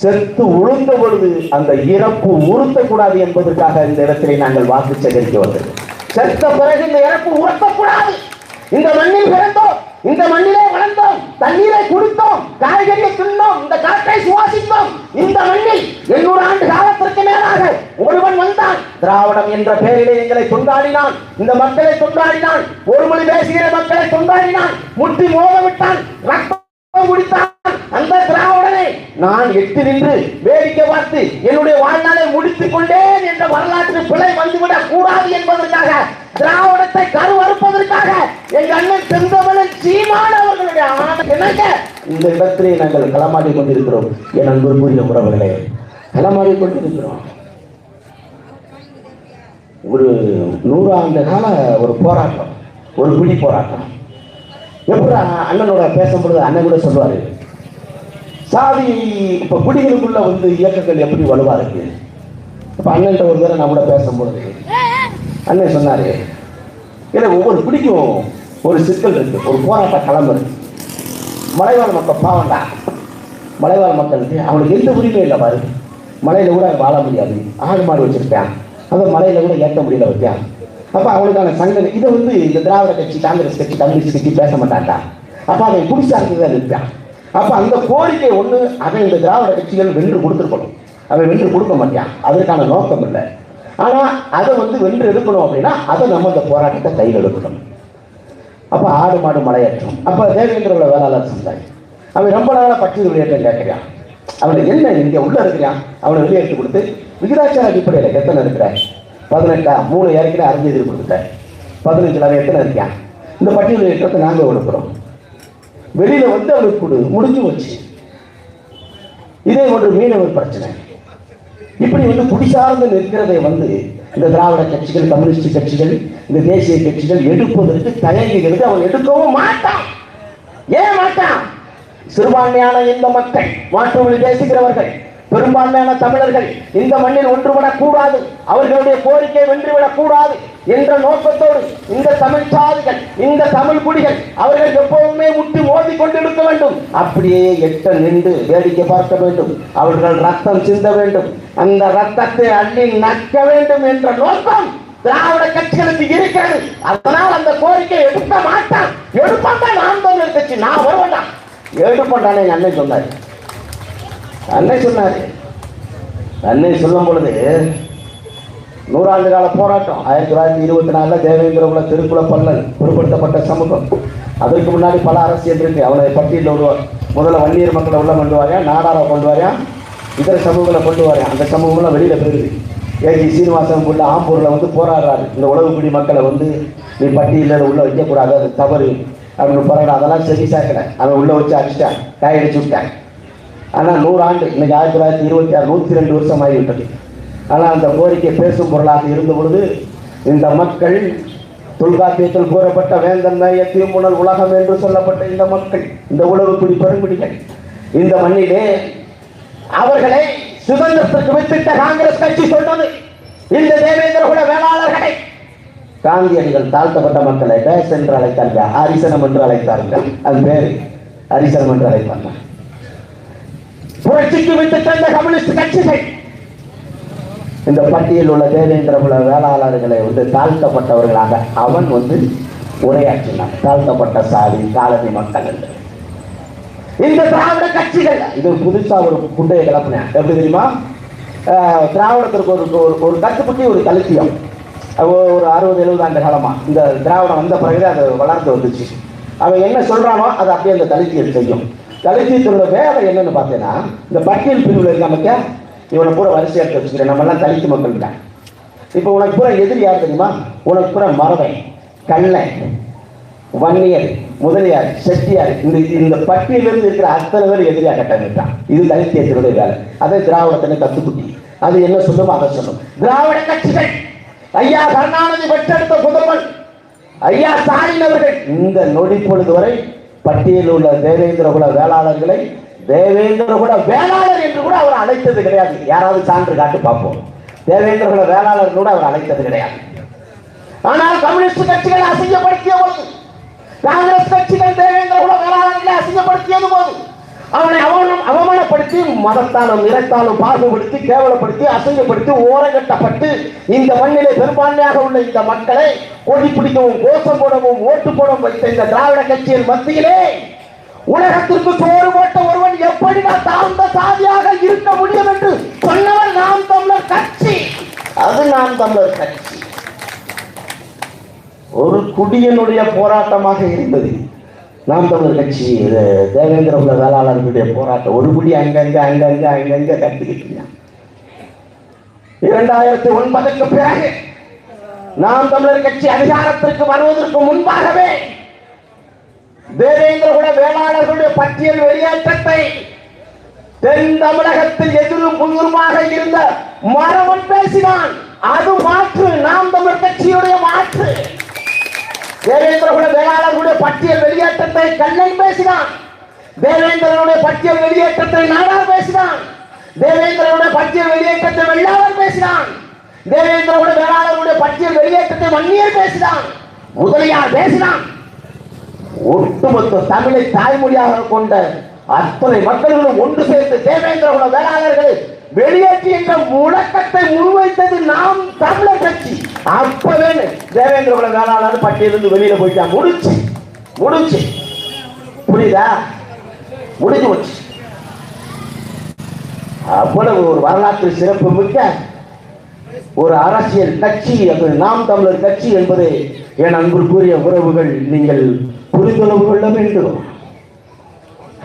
Speaker 3: செத்து உழுந்த பொழுது அந்த இறப்பு உறுத்தக்கூடாது என்பதற்காக இந்த இடத்திலே நாங்கள் வாக்கு சேகரிக்க வந்தோம். செத்த பிறகு இந்த இறப்பு உறுத்தக்கூடாது. இந்த மண்ணில் பிறந்தோம், இந்த மண்ணிலே வளர்ந்தோம், தண்ணீரை குடித்தோம், காய்கறியை தின்னோம், இந்த காற்றை சுவாசித்தோம். இந்த மண்ணில் 800 ஆண்டு காலத்திற்கு மேலாக ஒருவன் வந்தான், திராவிடம் என்ற பெயரிலே எங்களை கொண்டாடினான், இந்த மக்களை கொண்டாடினான், ஒரு மொழி பேசுகிற மக்களை கொண்டாடினான், முட்டி மோத விட்டான், ரத்தம் முடித்தான். அந்த திராவிடனை நான் எட்டு நின்று வேடிக்கை பார்த்து என்னுடைய வாழ்நாளை முடித்துக் கொண்டேன் என்ற வரலாற்று பிழை வந்துவிடக் கூடாது என்பதற்காக, திராவிடத்தை கருவறுப்பதற்காக எங்கள் அண்ணன் செந்தமிழன் சீமான் அவர்களுடைய இணங்க இந்த இடத்திலே நாங்கள் களமாடி கொண்டிருக்கிறோம். என் அன்புக்குரிய உறவுகளே, களமாடி கொண்டிருக்கிறோம். ஒரு 100 ஆண்டு கால ஒரு போராட்டம், ஒரு பிடி போராட்டம். எப்படி அண்ணனோட பேசும்பொழுது அண்ணன் கூட சொல்லுவாரு, சாதி இப்ப குடிகளுக்குள்ள வந்து இயக்கங்கள் எப்படி வலுவா இருக்கு. இப்ப அண்ணன் ஒரு தடவை நான் கூட பேசும்பொழுது அண்ணன் சொன்னாரு, இல்லை ஒவ்வொரு குடிக்கும் ஒரு சிக்கல் இருக்கு, ஒரு போராட்ட களம் இருக்கு. மலைவாழ் மக்கள் பாவண்டா, மலைவாழ் மக்களுக்கு அவனுக்கு எந்த உரிமையும் இல்லை பாரு. மலையில கூட வாழ முடியாது, ஆடு மாடு வச்சிருக்கான், அதை மலையில கூட ஏற்ற முடியல வைக்கான். அப்ப அவனுக்கான சங்கனை இதை வந்து இந்த திராவிட கட்சி, காங்கிரஸ் கட்சி, கம்யூனிஸ்ட் கட்சி பேச மாட்டான்டா. அப்ப அவன் குடிசார்ந்துதான் இருப்பான். அப்ப அந்த கோரிக்கை ஒண்ணு அவன் இந்த திராவிட கட்சிகள் வென்று கொடுத்துருக்கணும். அவன் வென்று கொடுக்க மாட்டான், அதற்கான நோக்கம் இல்லை. ஆனா அதை வந்து வென்று எடுக்கணும் அப்படின்னா அதை நம்ம இந்த போராட்டத்தை கையில் எடுக்கணும். அப்ப ஆடு மாடு மலையேற்றம். அப்ப தேவேந்திரோட வேளாளர் சமுதாயம் அவன் ரொம்ப நாளா பற்றி வெளியேற்றம் கேட்கிறான். அவனுக்கு என்ன இங்க உள்ள இருக்கிறான், அவனை வெளியேற்றி கொடுத்து விகிதாச்சார அடிப்படையில் எத்தனை இருக்கிறான், 18 3 ஏற்கனவே அறிஞ்சு கொடுத்துட்டேன், 15 எத்தனை இருக்கான். இந்த பட்டியல் வெளியேற்றத்தை நாங்கள் கொடுக்குறோம். வெளியில வந்து அவனுக்கு கொடு முடிஞ்சு வச்சு. இதே ஒன்று மீனவர் பிரச்சனை. இப்படி வந்து குடிசார்ந்து நிற்கிறதை வந்து இந்த திராவிட கட்சிகள், கம்யூனிஸ்ட் கட்சிகள், இந்த தேசிய கட்சிகள் எடுப்பதற்கு தயங்குகிறது. அவன் எடுக்கவும் மாட்டான். ஏன் மாட்டான்? சிறுபான்மையான இந்த மக்கள், மாற்று மொழி பேசுகிறவர்கள், பெரும்பான்மையான தமிழர்கள் இந்த மண்ணில் ஒன்றுவிடக் கூடாது, அவர்களுடைய கோரிக்கை வென்றுவிடக் கூடாது என்ற நோக்கத்தோடு இந்த தமிழ் சாதிகள், இந்த தமிழ் குடிகள் அவர்கள் எப்போதுமே முட்டி மோதி கொண்டிருக்க வேண்டும். அப்படியே எட்ட நின்று வேடிக்கை பார்க்க வேண்டும், அவர்கள் ரத்தம் சிந்த வேண்டும், அந்த ரத்தத்தை அள்ளி நக்க வேண்டும் என்ற நோக்கம் திராவிட கட்சிகளுக்கு இருக்கிறது. அதனால் அந்த கோரிக்கை எடுக்க மாட்டான். எடுப்பான் தான் நாம் தமிழர் கட்சி, நான் வருவேன் எடுப்பான்டானே அண்ணன் சொன்னார். அன்னை சொல்லும் பொழுது 100 ஆண்டு கால போராட்டம் 1924 தேவேந்திர திருக்குல பல்லல் பொருட்படுத்தப்பட்ட சமூகம். அதற்கு முன்னாடி பல அரசியல் இருக்கு. அவனை பட்டியலில் விடுவார். முதல்ல வன்னியர் மக்களை உள்ள கொண்டு வரேன், நாடாரை கொண்டு வரேன், இதர சமூகங்களை கொண்டு வரேன். அந்த சமூகம்லாம் வெளியில போயிருது. ஏஜி சீனிவாசன் உள்ள ஆம்பூரில் வந்து போராடுறாரு. இந்த உழவுக்குடி மக்களை வந்து நீ பட்டியலில் உள்ள வைக்கக்கூடாது, அது தவறு அப்படின்னு போராட. அதெல்லாம் சரி சேர்க்கல. அவன் உள்ள வச்சு அடிச்சிட்டான், காயடிச்சு விட்டான். ஆனால் 100 ஆண்டு, இன்னைக்கு 1926 102 வருஷம் ஆகிவிட்டது. ஆனால் அந்த கோரிக்கை பேசும் பொருளாக இருந்த பொழுது இந்த மக்கள், தொல்காப்பியத்தில் கூறப்பட்ட வேந்தன் மேய தீம்புணல் உலகம் என்று சொல்லப்பட்ட இந்த மக்கள், இந்த உழவுக்குடி பெருங்குடிகள், இந்த மண்ணிலே அவர்களை சுதந்திரத்திற்கு வித்திட்ட காங்கிரஸ் கட்சி சொன்னது இந்த தேவேந்திர குல வேளாளர்களை காந்தியடிகள் தாழ்த்தப்பட்ட மக்களை பேஸ் என்று அழைத்தார்கள், அரிசனம் என்று அழைத்தார்கள். அது பேரு அரிசனம் என்று அழைப்பார்கள். புரட்சிக்கு விட்டு தந்த கம்யூனிஸ்ட் கட்சிகள் இந்த பட்டியலில் உள்ள தேவேந்திர குல வேளாளர்களை வந்து தாழ்த்தப்பட்டவர்களாக அவன் வந்து உரையாற்றினான். தாழ்த்தப்பட்ட சாதி, காலனி மக்கள் என்று இந்த திராவிட கட்சிகள் இது புதுசா ஒரு குண்டையை கிளப்பினேன். எப்படி தெரியுமா? திராவிடத்திற்கு ஒரு கட்டுப்பட்டி, ஒரு கலத்தியம். ஒரு 60-70 ஆண்டு காலமா இந்த திராவிடம் வந்த பிறகு அது வளர்ந்து வந்துச்சு. அவன் என்ன சொல்றானோ அதை அப்படியே அந்த தலித்தியம் செய்யும். தலித்தியத்தோட வேலை என்னன்னு பார்த்தீங்கன்னா, இந்த பட்டியல் பிரிவில் இருக்காம இவனை பூரா வரிசை எடுத்து வச்சுக்கிறேன். நம்ம எல்லாம் தலித்து மக்கள் தான். இப்போ உனக்கு பூரா எதிரி யார் தெரியுமா? உனக்கு பூரா மரவன், கண்ணன், வன்னியர், முதலியார், செட்டியார், இந்த பட்டியலிருந்து இருக்கிற அத்தனை பேர் எதிரியா கட்டமைட்டான். இது தலித்தியத்தினுடைய வேலை. அதை திராவிடத்தினை கத்துக்குட்டி அது என்ன சொல்லும் அதை சொல்லும். திராவிட கட்சிகள் ஐயா கருணாநிதி பெற்றெடுத்த புதல்வன் ஐயா ஸ்டாலின் அவர்கள் இந்த நொடி பொழுது வரை பட்டியலில் உள்ள தேவேந்திரகுல வேளாளர்களை தேவேந்திரகுல வேளாளர் என்று கூட அவர் அழைத்தது கிடையாது. யாராவது சான்று காட்டு பார்ப்போம். தேவேந்திரகுல வேளாளர் கூட அவர் அழைத்தது கிடையாது. ஆனால் கம்யூனிஸ்ட் கட்சிகளை அசிங்கப்படுத்திய போது, காங்கிரஸ் கட்சிகள் தேவேந்திரகுல வேளாளர்களை அசிங்கப்படுத்தியது போது, அவனை அவமானப்படுத்தி மதத்தாலும் இனத்தாலும் பாகுபடுத்தி கேவலப்படுத்தி அசிங்கப்படுத்தி ஓரங்கட்டப்பட்டு இந்த மண்ணிலே பெரும்பான்மையாக உள்ள இந்த மக்களை கொடி பிடிக்கவும் கோஷம் போடவும் ஓட்டு போடவும் வைத்த இந்த திராவிட கட்சியின் மத்தியிலே உலகத்திற்கு சோறு போட்ட ஒருவன் எப்படி தாழ்ந்த சாதியாக இருக்க முடியும் என்று சொன்னவர் நாம் தமிழர் கட்சி. அது நாம் தமிழர் கட்சி ஒரு குடியனுடைய போராட்டமாக இருந்தது. நாம் தமிழர் கட்சி தேவேந்திரகுல வேளாளர்களுடைய போராட்டம் ஒரு குடி அங்கங்க கட்டிக்கிட்டு 2009க்கு பிறகு நாம் தமிழர் கட்சி அதிகாரத்திற்கு வருவதற்கு முன்பாகவே தேவேந்திரகுல வேளாளர்களுடைய பட்டியல் வெளியேற்றத்தை தென் தமிழகத்தில் எதிரும் புதிருமாக இருந்த மரவன் பேசினான். அது மாற்று, நாம் தமிழர் கட்சியுடைய மாற்று. தேவேந்திரகுல வேளாளர்களுடைய பட்டியல் வெளியேற்றத்தை கண்ணன் பேசினான். தேவேந்திரனுடைய பட்டியல் வெளியேற்றத்தை நாடார் பேசினான். தேவேந்திரனுடைய பட்டியல் வெளியேற்றத்தை வெள்ளாளர் பேசினான். தேவேந்திரகுல வேளாளர்களுடைய பட்டியல் வெளியேற்றத்தை வன்னியர் பேசினான். முதலியார் பேசினான். ஒட்டுமொத்த தமிழை தாய்மொழியாக கொண்ட அத்தனை மக்களும் ஒன்று சேர்ந்து தேவேந்திரகுல வேளாளர்களை வெளியேற்றி என்ற முழக்கத்தை முன்வைத்தது நாம் தமிழர் கட்சி. அப்பவே தேவேந்திரகுல வேளாளர் பட்டியலிருந்து வெளியில போயிட்டான். முடிச்சு புரியுதா? முடிஞ்சு போச்சு. அவ்வளவு ஒரு வரலாற்று சிறப்பு மிக்க ஒரு அரசியல் கட்சி அது நாம் தமிழர் கட்சி என்பதை என் அன்பிற்குரிய உறவுகள் நீங்கள் புரிந்துணர்வு கொள்ள வேண்டும்.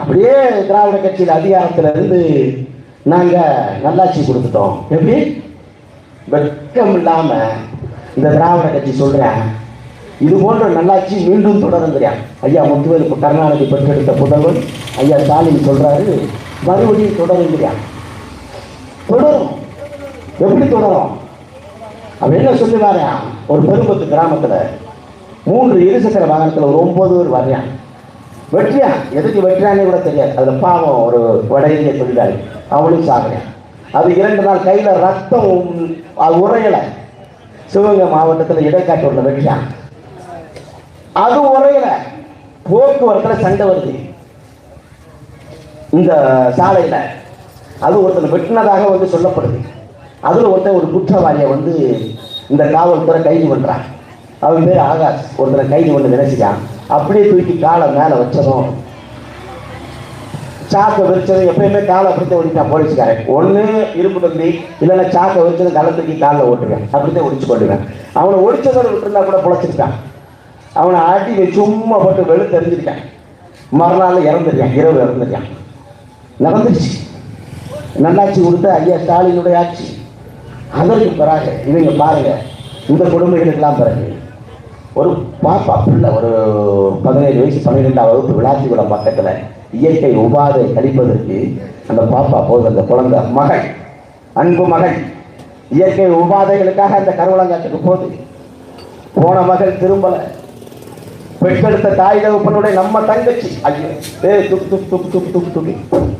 Speaker 3: அப்படியே திராவிட கட்சியில் அதிகாரத்தில் இருந்து நாங்க நல்லாட்சி கொடுத்துட்டோம். எப்படி வெட்கம் இல்லாம இந்த திராவிட கட்சி சொல்றேன் இது போன்ற நல்லாட்சி மீண்டும் தொடருங்கிறான். ஐயா முத்துவேல் கருணாநிதி பெற்றெடுத்த புதல்வன் ஐயா ஸ்டாலின் சொல்றாரு மறுபடியும் தொடருங்கிறான். தொடரும். எப்படி தொடரும்? அப்படி என்ன சொல்லுவாரு? ஒரு பெரும்பத்து கிராமத்துல 3 இருசக்கர வாகனத்துல ஒரு 9 பேர் வர்றான். வெற்றியான். எதுக்கு வெற்றியானே கூட தெரியாது. அதுல பாவம் ஒரு வட இந்திய தொழிலாளி அவனும் சாகுறான். அது 2 நாள் கையில ரத்தம் உரையலை. சிவகங்கை மாவட்டத்தில் இடைக்காட்டூர்ல வெற்றியான். அது உரையலை. போக்குவரத்துல சண்டை வருது இந்த சாலையில. அது ஒருத்தர் வெட்டினதாக வந்து சொல்லப்படுது. அதுல ஒருத்தர் ஒரு குற்றவாளியை வந்து இந்த காவல்துறை கைது பண்றான். அவன் பேர் ஆகாஷ். ஒருத்தரை கைது பண்ணி நினைச்சிட்டான். அப்படியே தூக்கி காலை மேல வச்சதும் சாக்கை வச்சதும் எப்பயுமே காலை அப்படித்தான் ஒடிப்பான் போலீஸ்காரன். ஒண்ணு இரும்பு தம்பி இல்லைன்னா சாக்கை வச்சதும் களை தூக்கி காலில் ஓட்டுவேன். அப்படித்தான் ஒடிச்சு கொண்டுவேன். அவனை ஒடிச்சதோடு விட்டுருந்தா கூட பொழைச்சிருக்கான். அவனை ஆட்டி சும்மா போட்டு வெளு தெரிஞ்சிருக்கான். மறுநாள் இறந்துருக்கான். இரவு இறந்துருக்கான். நடந்துச்சு. நல்லாட்சி கொடுத்த ஐயா ஸ்டாலினுடைய ஆட்சி. அதற்கு பிறகு இவங்க பாருங்க இந்த கொடுமைகளுக்கெல்லாம் பிறகு ஒரு பாப்பா பிள்ளை ஒரு 17 வயசு 12ஆம் வகுப்பு விளாத்திக்குளம் பக்கத்துல இயற்கை உபாதை கழிப்பதற்கு அந்த பாப்பா போது அந்த குழந்தை மகள் அன்பு மகள் இயற்கை உபாதைகளுக்காக அந்த கருவளங்காட்டுக்கு போகுது. போன மகள் திரும்பல. பெற்றெடுத்த தாய் தகப்பனுடைய நம்ம தங்கச்சி ஐயோ துக் துக் துக் துக் துக் துக்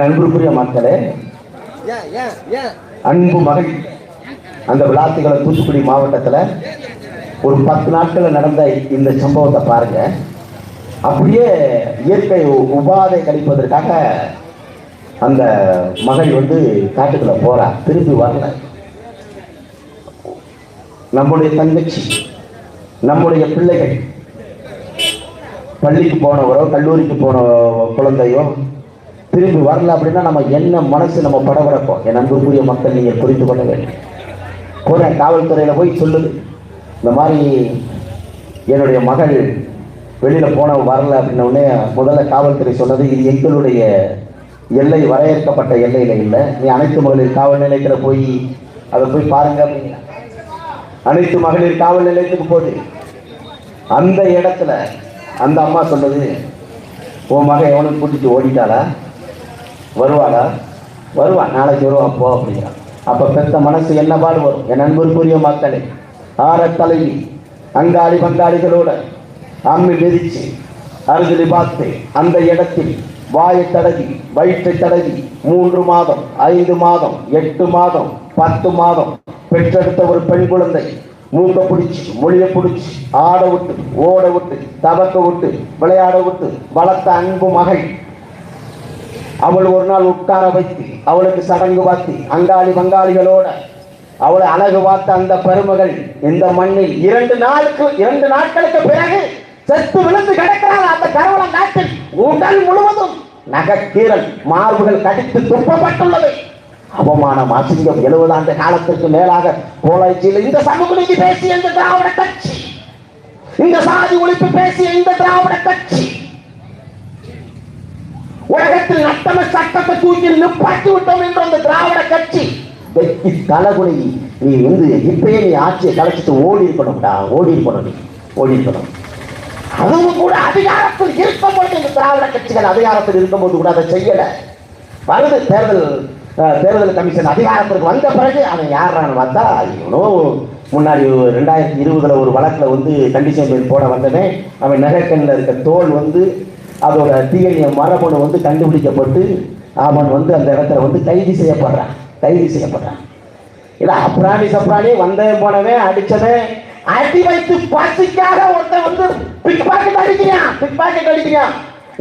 Speaker 3: அன்புக்குரிய மக்களே, அன்பு மகள் அந்த விளாத்திக்குளம் தூத்துக்குடி மாவட்டத்தில் ஒரு 10 நாட்கள் நடந்த இந்த சம்பவத்தை பாருங்க. அப்படியே இயற்கை உபாதை கழிப்பதற்காக அந்த மகள் வந்து காட்டுக்குள்ள போறா, திரும்பி வரல. நம்முடைய தங்கச்சி, நம்முடைய பிள்ளைகள், பள்ளிக்கு போனவரோ கல்லூரிக்கு போன குழந்தையோ திரும்பி வரல அப்படின்னா நம்ம என்ன மனசு நம்ம படபடப்போம். என் அன்புக்குரிய மக்கள் நீங்கள் புரிந்து கொள்ள வேண்டும். போறேன் காவல்துறையில போய் சொல்லுது, இந்த மாதிரி என்னுடைய மகள் வெளியில போன வரல அப்படின்ன உடனே முதல்ல காவல்துறை சொன்னது, இது எங்களுடைய எல்லை, வரையறுக்கப்பட்ட எல்லையில இல்லை, நீ அனைத்து மகளிர் காவல் நிலையத்தில் போய் அதை போய் பாருங்க அப்படிங்க. அனைத்து மகளிர் காவல் நிலையத்துக்கு போது அந்த இடத்துல அந்த அம்மா சொன்னது, உன் மகன் எவனுக்கு கூட்டிட்டு ஓடிட்டாளா, வருவாளா, வருவான், நாளைக்கு வருவான் போ அப்படிங்கிறான். அப்ப பெத்த மனசு என்ன பாடு வரும். என் அன்புக்குரிய மக்களே, ஆற தலைவி அங்காளி பங்காளிகளோட அம்மி மிதிச்சு அருகில் பார்த்து அந்த இடத்தில் வாயை தடவி வயிற்றை தடவி 3 மாதம் 5 மாதம் 8 மாதம் 10 மாதம் பெற்றெடுத்த ஒரு பெண் குழந்தை மூக்க பிடிச்சி மொழிய பிடிச்சி ஆட விட்டு ஓட விட்டு தவக்க விட்டு விளையாட விட்டு வளர்த்த அன்பு மகள், அவள் ஒரு நாள் உட்கார வைத்து அவளுக்கு சடங்கு பார்த்து அங்காளி பங்காளிகளோட அவளை அழகு பார்த்த அந்த பெருமகள் இந்த மண்ணில் 2 நாட்களுக்கு பிறகு செத்து விழுந்து கிடக்கிறாள். அந்த கருவளம் நாட்டில் உடல் முழுவதும் நகக்கீரல், மார்புகள் கடித்து துப்பப்பட்டுள்ளது. அவமானம், அசிங்கம். 70 ஆண்டு காலத்திற்கு மேலாக கோலாய்ச்சியில் இந்த சமூக நீதி பேசிய இந்த திராவிட கட்சி, இந்த சாதி ஒழிப்பு பேசிய இந்த திராவிட கட்சி உலகத்தில் நட்டம சட்டத்தை தூக்கி நிப்பாட்டி விட்டோம் என்ற அந்த திராவிட கட்சி வெட்டி தலைகுனி, நீ வந்து இப்பயே நீ ஆட்சியை கலைச்சிட்டு ஓடி இருக்கணும்டா, ஓடி இருக்கணும். அதுவும் கூட அதிகாரத்தில் இருக்கும்போது இந்த திராவிட கட்சிகள் அதிகாரத்தில் இருக்கும்போது கூட அதை செய்யல. வருது தேர்தல் கமிஷன் அதிகாரத்திற்கு வந்த பிறகு அவன் யாரான்னு பார்த்தா, முன்னாடி 2020 ஒரு வழக்கில் வந்து கண்டிஷன் பில் போட வந்தவன், அவன் நகைக்கண்ணில் இருக்க தோல் வந்து அதோட DNA மரபணு வந்து கண்டுபிடிக்கப்பட்டு அவன் வந்து அந்த இடத்துல வந்து கைது செய்யப்படுறான். இல்லை அப்ராணி வந்தவன் போனவன் அடிச்சவன் அடி வைத்து பசிக்காக ஒருத்தன் வந்து பிக் பாக்கெட் அடிக்கிறான்.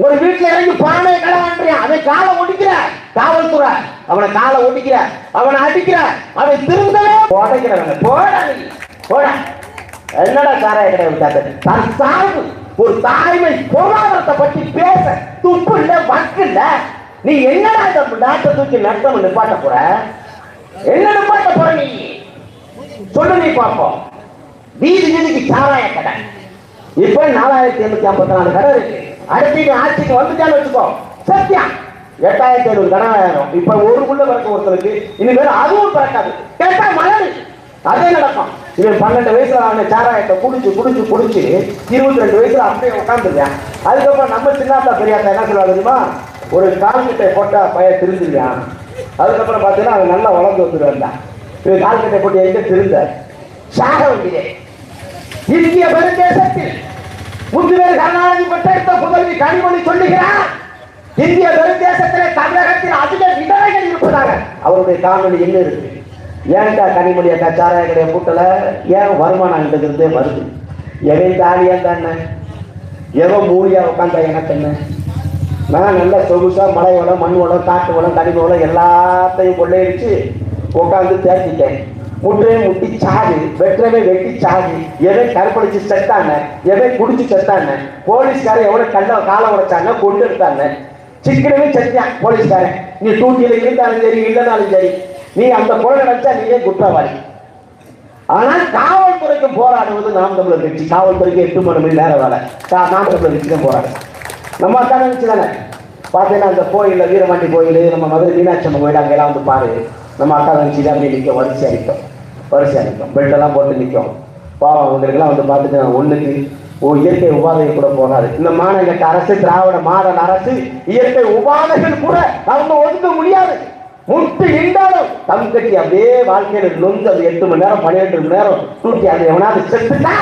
Speaker 3: ஒரு வீட்டுல இறங்கி பானை களவான்றியான், அவன் காலை ஒடிக்கிற காவல்துறை, அவனை காலை ஒடிக்கிற, அவனை அடிக்கிற, அவன் திருந்தவே உடைக்கிறவங்க. போட என்னடா சாராய கடை விட்டாங்க. தன் சார்பு ஒரு தாய்மை பொருளாதாரத்தை பற்றி பேச துப்பு இல்ல, வக்கு இல்ல. நீ என்னடா இந்த நாட்டை தூக்கி நஷ்டம் நிப்பாட்ட போற? என்ன நிப்பாட்ட போற நீ சொல்லு, நீ பார்ப்போம். வீதிக்கு சாராய கடை இப்ப 4854 கடை இருக்கு. அடுத்த ஆட்சிக்கு வந்துட்டான்னு வச்சுக்கோ, சத்தியம் 8500 கடை ஆயிரும். இப்ப ஊருக்குள்ள பிறக்க ஒருத்தருக்கு இனிமேல் அதுவும் பிறக்காது. கேட்டா மலர் அதே நடக்கும். இவன் 12 வயசுல அவனை சாராயத்தை குடிச்சு 22 வயசுல அப்படியே உட்காந்துருக்கான். அதுக்கப்புறம் நம்ம சின்னாத்தா பெரியாத்தா என்ன சொல்லுவாங்க தெரியுமா, ஒரு கால்கிட்டை போட்டா பையன் திருந்துருக்கான். அதுக்கப்புறம் பார்த்தீங்கன்னா அவன் நல்லா வளர்ந்து வந்துட்டு வந்தான். இவன் கால்கிட்டை போட்டு எங்க திருந்த சாக வேண்டியதே. இந்திய பெருந்தேசத்தில் முத்துவேல் கருணாநிதி பெற்றெடுத்த புதல்வி கனிமொழி சொல்லுகிறார், இந்திய பெருந்தேசத்திலே தமிழகத்தில் அதிக விதவைகள் இருப்பதாக. அவருடைய காணொலி என்ன இருக்கு? ஏன்டா கனிமொழி அக்கா சாராய கடையை கூட்டல? ஏன் வருமானம் இருந்தே வருது? எவன் தாலியா தானே, எவன் மூலியா உட்காந்தா எனக்கு என்ன? நான் நல்ல சொகுசா மலை வளம், மண் வளம், காட்டு வளம், கனிம வளம் எல்லாத்தையும் கொள்ளையடிச்சு உட்காந்து தேர்த்திட்டேன். முட்டி சாகு, வெற்றவே வெட்டி சாகு. எவன் கருப்படிச்சு செத்தாங்க, எவன் குடிச்சு செத்தாங்க, போலீஸ்காரன் எவ்வளவு காலை உடைச்சாங்க, கொண்டு எடுத்தாங்க, சிக்கனவே செத்தான் போலீஸ்காரன். நீ டூட்டியில இருந்தாலும் சரி இல்லைனாலும் சரி, நீ அந்த கொலை நினைச்சா நீயே குற்றவாளி. ஆனால் காவல்துறைக்கு போராடுவது நாம் தமிழர் கட்சி. காவல்துறைக்கு 8 மணி நேரம் வேலை, நாம் தமிழர் கட்சி தான் போராடு. நம்ம அக்கா நினைச்சு தானே பார்த்தீங்கன்னா அந்த கோயில், வீரமாண்டி கோயில், நம்ம மதுரை மீனாட்சி அம்மன் கோயில், அங்கெல்லாம் வந்து பாரு, நம்ம அக்கா நினைச்சு தான் அப்படி நிற்கும், வரிசை அடிக்கும், பெல்ட்டெல்லாம் போட்டு நிற்கும். பாவம் அவங்களுக்கெல்லாம் வந்து பார்த்துட்டு ஒன்றுக்கு இயற்கை உபாதைகள் கூட போகாது. இந்த மாநில அரசு, திராவிட மாடல் அரசு இயற்கை உபாதைகள் கூட அவங்க ஒதுக்க முடியாது. முட்டு இருந்தாலும் தம் கட்டி அப்படியே வாழ்க்கையில நொந்து அது 8 மணி நேரம் 12 மணி நேரம் தூக்கி அது எவனாவது செத்துட்டா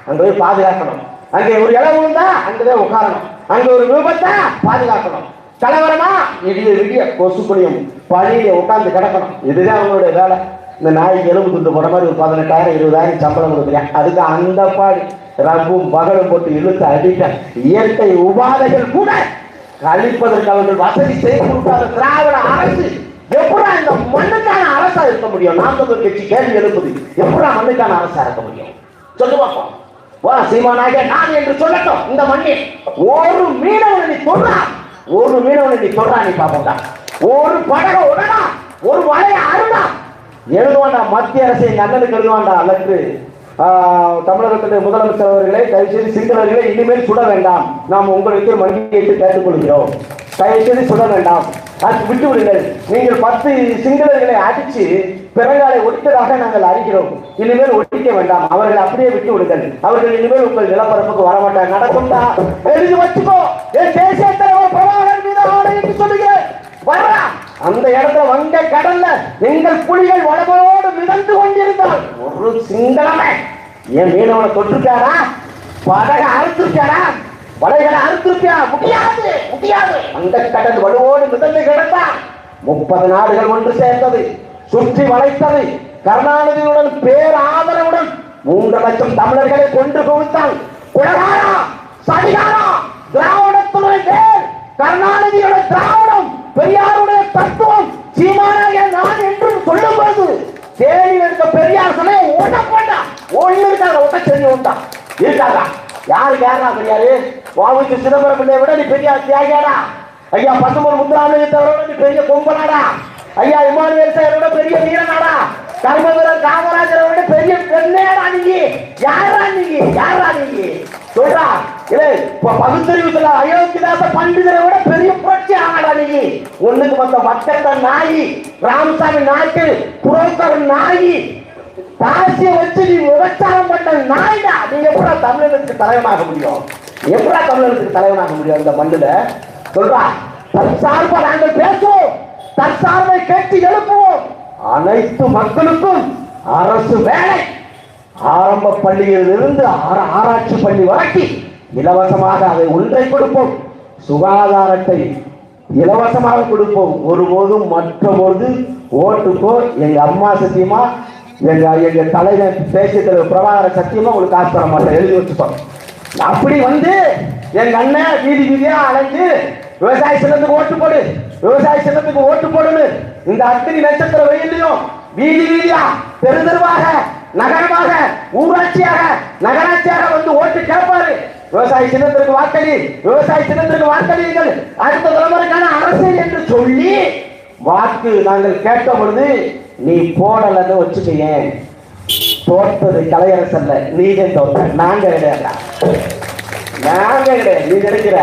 Speaker 3: அங்க போய் பாதுகாக்கணும். அங்கே ஒரு இடம் விழுந்தா அங்கதான் உட்காரணும். அங்க ஒரு விபத்தா பாதுகாக்கணும். கலவரமா விடிய கொசுக்குழியும் பழியில உட்கார்ந்து கிடக்கணும். இதுதான் அவங்களுடைய வேலை. இந்த நாய்க்கு எலும்பு துண்டு போன மாதிரி ஒரு 18,000 20,000 சம்பளம் கொடுக்குறேன். அதுக்கு அந்த பாடு ரப்பும் பகலும் போட்டு இழுத்து அடிக்க இயற்கை உபாதைகள் கூட கழிப்பதற்கு அவர்கள் வசதி செய்து கொடுக்காத திராவிட அரசு எப்படா இந்த மண்ணுக்கான அரசா இருக்க முடியும்? நாம் தமிழர் கட்சி கேள்வி எழுப்புது, எப்படா மண்ணுக்கான அரசா இருக்க முடியும்? சொல்லு பார்ப்போம். சீமானாக நான் என்று சொல்லட்டும். இந்த மண்ணில் ஒரு மீனவனை நீ சொல்றா, ஒரு மீனவனை நீ சொல்றா, நீ பார்ப்போம்டா. ஒரு படக உடனா, ஒரு வலையை அருடா, எழுதுவாண்டா. மத்திய அரசு எங்க அண்ணனுக்கு எழுதுவாண்டா லெட்ரு. தமிழகத்துடைய முதலமைச்சர் அவர்களை தயவுசெய்து சிங்களர்களை இனிமேல் சுட வேண்டாம், நாம் உங்களுக்கு மண்டியிட்டு கேட்டுக்கொள்கிறோம், தயவுசெய்து சுட வேண்டாம், அது விட்டு விடுங்கள். நீங்கள் 10 சிங்களர்களை அடிச்சு பிறகாலை ஒடித்ததாக நாங்கள் அறிகிறோம், இனிமேல் ஒட்டிக்க வேண்டாம், அவர்களை அப்படியே விட்டு விடுங்கள், அவர்கள் இனிமேல் உங்கள் நிலப்பரப்புக்கு வரமாட்டாங்க. நடக்கும்டா, எழுதி வச்சுக்கோ. தேசிய தலைவர் பிரபாகரன் மீது ஆணையிட்டு சொல்லுகிறேன், வரலாம். அந்த இடத்துல வங்க கடல்ல எங்கள் புலிகள் வளமோடு மிதந்து கொண்டிருந்தால் ஒரு சிங்களமே என் மீனவனை தொற்றுக்காரா, படக அறுத்திருக்காரா, வலைகளை அறுத்திருக்கா? முடியாது, முடியாது. அந்த கடல் வலுவோடு மிதந்து கிடந்தான் 30 நாடுகள் ஒன்று சேர்ந்தது, சுற்றி வளைத்தது. கருணாநிதியுடன் பேராதரவுடன் 3 லட்சம் தமிழர்களை கொன்று குவித்தான். குலகாரா, சதிகாரா, திராவிடத்துடைய பேர் கருணாநிதியோட திராவிடம், பெரியாருடைய தத்துவம், சீமானாக நான் என்று சொல்லும் போது தேடி எடுத்த பெரியார் சொல்ல ஓட்ட போட்டா ஒண்ணு இருக்காங்க, ஒட்ட செஞ்சு ஓட்டா இருக்காங்க. யாருக்கு யாரா பெரியாரு? வாவுக்கு சிதம்பரம் பிள்ளையை விட நீ பெரியார் தியாகியாடா. ஐயா பசுமன் முத்துராமலிங்கத்தவரோட நீ பெரிய கொம்பனாடா. ஐயா இமானுவேல் சாரோட பெரிய வீரனாடா. கர்மவீரர் காமராஜரோட பெரிய பெண்ணேடா. நீங்க யாரா? நீங்க யாரா? நீங்க சொல்றா இல்லை பகுத்தறிவு சொல்ல அயோத்திதாச பண்டிதரை விட பெரிய புரட்சி ஆனாடா. நீங்க ஒண்ணுக்கு மொத்த மக்கத்த நாயி, ராமசாமி நாய்க்கு புரோக்கர் நாயி, தாசிய வச்சு நீ விபச்சாரம் பண்ண நாய்டா. நீங்க எப்படா தமிழகத்துக்கு தலைவனாக முடியும்? எப்படா தமிழகத்துக்கு தலைவனாக முடியும்? இந்த மண்ணுல சொல்றா, தற்சார்பா நாங்கள் பேசுவோம், தற்சார்பை கேட்டு எழுப்புவோம். அனைத்து மக்களுக்கும் அரசு வேலை, ஆரம்ப பள்ளியில் இருந்து ஆராய்ச்சி பள்ளி வரைக்கும் இலவசமாக அதை ஒன்றை கொடுப்போம். சுகாதாரத்தை இலவசமாக கொடுப்போம். ஒருபோதும் மற்றபோது ஓட்டுக்கோ எங்க அம்மா சத்தியமா, எங்க தலைவர் தேசிய தலைவர் பிரபாகர சத்தியமா உங்களுக்கு காசு தர மாட்டேன், எழுதி வச்சுக்கோ. அப்படி வந்து எங்க அண்ணன் வீதி வீதியா அலைஞ்சு விவசாய சின்னத்துக்கு ஓட்டு போடு, விவசாய சின்னத்துக்கு ஓட்டு போடுன்னு இந்த அத்தனை நட்சத்திர வெயிலையும் வீதி வீதியா, தெரு தெருவாக, நகரமாக, ஊராட்சியாக, நகராட்சியாக வந்து ஓட்டு கேட்பாரு. விவசாய சின்னத்திற்கு வாக்களி, விவசாய சின்னத்திற்கு வாக்களியுங்கள், அடுத்த தலைமுறைக்கான அரசியல் என்று சொல்லி வாக்கு நாங்கள் கேட்ட பொழுது நீ போடலன்னு வச்சுக்கைய, தோற்றது கலையரசல்ல, நீதான் தோற்ற, நாங்க கிடையாது, நாங்க கிடையாது, நீ கிடைக்கிற.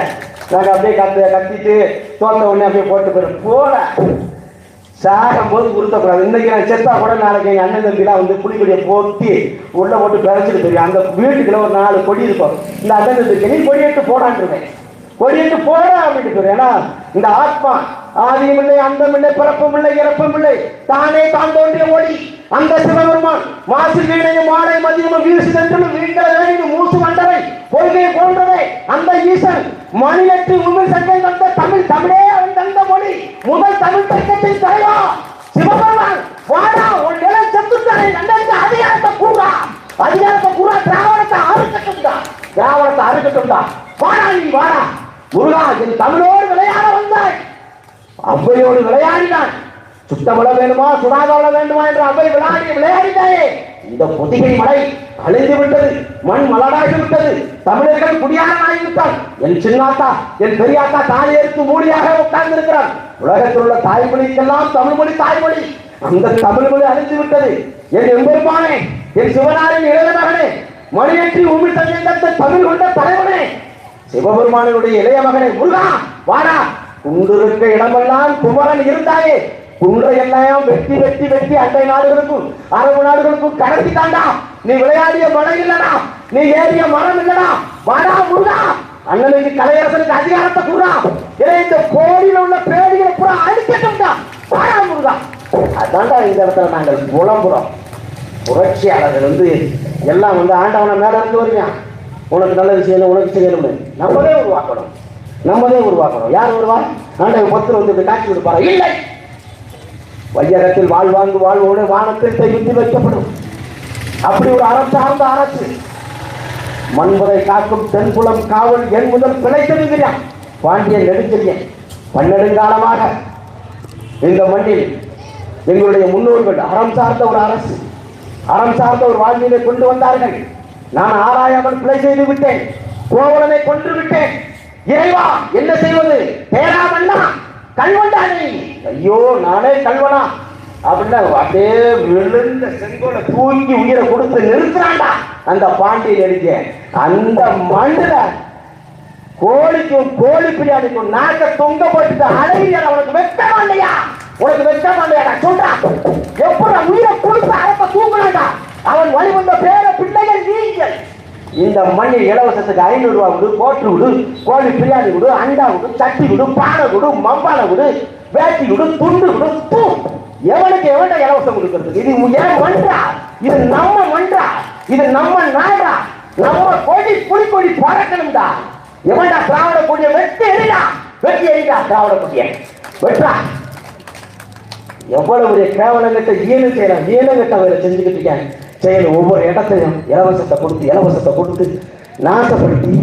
Speaker 3: நாங்க அப்படியே கத்திட்டு தோற்ற உடனே அப்படியே போட்டு போட சாகும் போது உறுத்தக்கூடாது. இன்னைக்கு நான் செத்தா கூட நாளைக்கு எங்க அண்ணன் தம்பிலாம் வந்து புலிக்கொடியை போட்டி உள்ள போட்டு பிறச்சிட்டு தெரியும். அந்த வீட்டுக்குள்ள ஒரு 4 கொடி இருக்கும். இந்த அண்ணன் தம்பிக்கு நீ கொடியேட்டு போடான்னு இருக்கேன், கொடியேட்டு போட அப்படின்ட்டு போறேன். ஏன்னா இந்த ஆத்மா ஆதியும் இல்லை, அந்தம் இல்லை, பிறப்பும் இல்லை, இறப்பும் இல்லை, தானே தான் தோன்றிய ஒளி அந்த சிவபெருமான் மாசு வீணையும் மாலை மதியமும் வீசு சென்றும் வீண்களை வேணும் மூசு மண்டரை பொய்கை போன்றதை அந்த ஈசன் மணிலற்றி உண்மை சங்கை தந்த தமிழ், தமிழே அவன் தந்த மொழி, முதல் தமிழ் தர்க்கத்தின் தலைவா சிவபெருமான் வாடா, உன் நிலை செத்துத்தானே நண்டை அதிகாரத்தை கூறா, அதிகாரத்தை கூறா, திராவிடத்தை அறுக்கட்டும்டா, திராவிடத்தை அறுக்கட்டும்டா, வாடா நீ வாடா முருகா, என் தமிழோடு விளையாட வந்தாய், அவ்வையோடு விளையாடினான். சுத்தமல வேண்டுமா சுடாதவள வேண்டுமா என்று அவை விளையாடினாயே. இந்த பொதிகை மலை அழிந்து விட்டது, மண் மலடாகி விட்டது, தமிழர்கள் குடியாரனாகிவிட்டான். என் சின்னாத்தா என் பெரியாத்தா தாலி எடுத்து மூடியாக உட்கார்ந்து இருக்கிறான். உலகத்தில் உள்ள தாய்மொழிக்கெல்லாம் தமிழ்மொழி தாய்மொழி. அந்த தமிழ்மொழி அழிந்து விட்டது. என் எம்பெருமானே, என் சிவனாரின் இளைய மகனே, மணியற்றி உமிழ் தந்த தமிழ் கொண்ட தலைவனே, சிவபெருமானுடைய இளைய மகனே முருகா வாடா, குன்றிருக்க இடமெல்லாம் குமரன் இருந்தாயே, குன்றையெல்லாம் வெட்டி வெட்டி வெட்டி அண்டை நாடுகளுக்கும் அரபு நாடுகளுக்கும் கடத்தி தாண்டா. நீ விளையாடிய மனம் இல்லடா, நீ ஏறிய மனம் இல்லடா, வாடா முருகா, அண்ணனுக்கு கலையரசனுக்கு அதிகாரத்தை கூறா, இந்த கோடியில் உள்ள பேடிகளை கூட அழிக்கட்டும்டா, வாடா முருகா. அதான்டா இந்த இடத்துல நாங்கள் புலம்புறோம். புரட்சியாளர்கள் வந்து எல்லாம் வந்து ஆண்டவனை மேல இருந்து வருவியா, உனக்கு நல்ல விஷயம் உனக்கு செய்யணும்னு நம்மளே உருவாக்கணும், நம்மளே உருவாக்கணும். யார் வருவா? ஆண்டவன் 10 வந்து காட்சி கொடுப்பாரா? இல்லை, வையகத்தில் வாழ்வாங்கு வாழ்வோடு வானத்தில் கைவிட்டு வைக்கப்படும். அப்படி ஒரு அறம் சார்ந்த அரசு மண்புதை காக்கும் தென்புலம் காவல் என் முதல் பிழைத்திருக்கிறான் பாண்டியன் நெடுஞ்செழியன். 12 காலமாக இந்த மண்ணில் எங்களுடைய முன்னோர்கள் அறம் சார்ந்த ஒரு அரசு, அறம் சார்ந்த ஒரு வாழ்வினை கொண்டு வந்தார்கள். நான் ஆராயாமல் பிழை செய்து விட்டேன், கோவலனை கொன்று விட்டேன். இறைவா என்ன செய்வது? தேராமண்ணா கல்வண்டானே, ஐயோ நானே கல்வனா அப்படின்னா அப்படியே விழுந்த செங்கோலை தூக்கி உயிரை கொடுத்து நிறுத்துறாண்டா அந்த பாண்டியன் நடிக்க. அந்த மண்ணுல கோழிக்கும் கோழி பிரியாணிக்கும் நாக்க தொங்க போட்டு அழகியார் அவனுக்கு வெட்டமா இல்லையா? உனக்கு வெட்டமா இல்லையா? சொல்றான் எப்படி உயிரை கொடுத்து அரப்ப தூக்குறாண்டா. அவன் வழிவந்த பேர பிள்ளைகள் நீங்கள். இந்த மண்ணில் இலவசத்துக்கு 500 ரூபா விடு, கோட்டு விடு, கோழி பிரியாணி விடு, அண்டா விடு, சட்டி விடு, பானை விடு, மம்பானை விடு, வேட்டி விடு, துண்டு விடு, தூ. எவனுக்கு எவன இலவசம் கொடுக்கிறது? இது ஏன் மன்றா? இது நம்ம மன்றா? இது நம்ம நாடா? நம்ம கொடி புலிக்கொடி பறக்கணும்டா. எவன்டா திராவிட கொடியை வெட்டி எறிடா, வெட்டி எறிடா திராவிட கொடியை வெட்டா. எவ்வளவு கேவலங்கட்ட ஈனங்கட்ட வேலை செஞ்சுக்கிட்டு இருக்கேன். செயல் ஒவ்வொரு இடத்தையும் இலவசத்தை கொடுத்து நாசப்படுத்தி.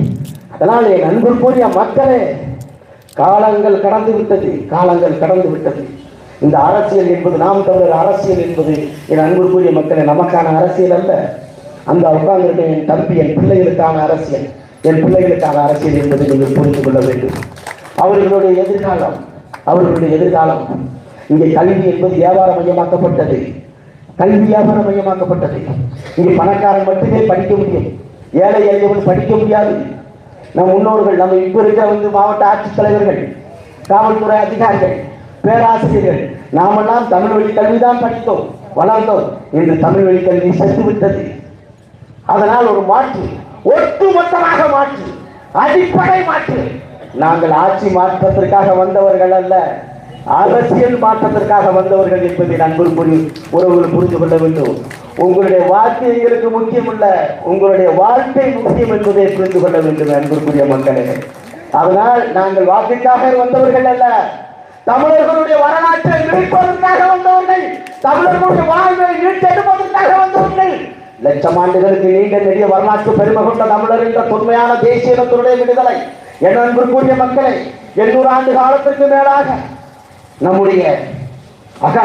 Speaker 3: அதனால் என் அன்பிற்குரிய மக்களே, காலங்கள் கடந்து விட்டது. இந்த அரசியல் என்பது, நாம் தமிழர் அரசியல் என்பது என் அன்பிற்குரிய மக்களே நமக்கான அரசியல் அல்ல. அந்த உட்கார்ந்து என் தம்பி, என் பிள்ளைகளுக்கான அரசியல் என்பதை நீங்கள் புரிந்து கொள்ள வேண்டும். அவர்களுடைய எதிர்காலம் இங்கே கல்வி என்பது வியாபார மையமாக்கப்பட்டது. இங்கே பணக்காரன் மட்டுமே படிக்க முடியும், ஏழை எளியவன் படிக்க முடியாது. நம் முன்னோர்கள், நம்ம இப்ப இருக்க மாவட்ட ஆட்சித்தலைவர்கள், காவல்துறை அதிகாரிகள், பேராசிரியர்கள், நாமெல்லாம் தமிழ் வழி கல்விதான் படித்தோம், வளர்ந்தோம். இன்று தமிழ் வழி கல்வி செத்து விட்டது. அதனால் ஒரு மாற்று, ஒட்டுமொத்தமாக மாற்று, அடிப்படை மாற்று. நாங்கள் ஆட்சி மாற்றத்திற்காக வந்தவர்கள் அல்ல, அரசியல் மாற்றத்திற்காக வந்தவர்கள் என்பதை அன்பிற்குரிய உறவுகள் புரிந்து கொள்ள வேண்டும். உங்களுடைய வாழ்க்கை எங்களுக்கு முக்கியம் அல்ல, உங்களுடைய வாழ்க்கை முக்கியம் என்பதை புரிந்து கொள்ள வேண்டும் அன்பிற்குரிய மக்களே. அதனால் நாங்கள் வாக்கிற்காக வந்தவர்கள் அல்ல, தமிழர்களுடைய வரலாற்றை மீட்பதற்காக வந்தவர்கள், தமிழர்களுடைய வாழ்வை மீட்டெடுப்பதற்காக வந்தவர்கள். லட்சம் ஆண்டுகளுக்கு நீண்ட நெடிய வரலாற்று பெருமை கொண்ட தமிழர் என்ற தொன்மையான தேசிய இனத்தினுடைய விடுதலை. என் அன்பிற்குரிய மக்களே, 800 ஆண்டு காலத்திற்கு மேலாக நம்முடைய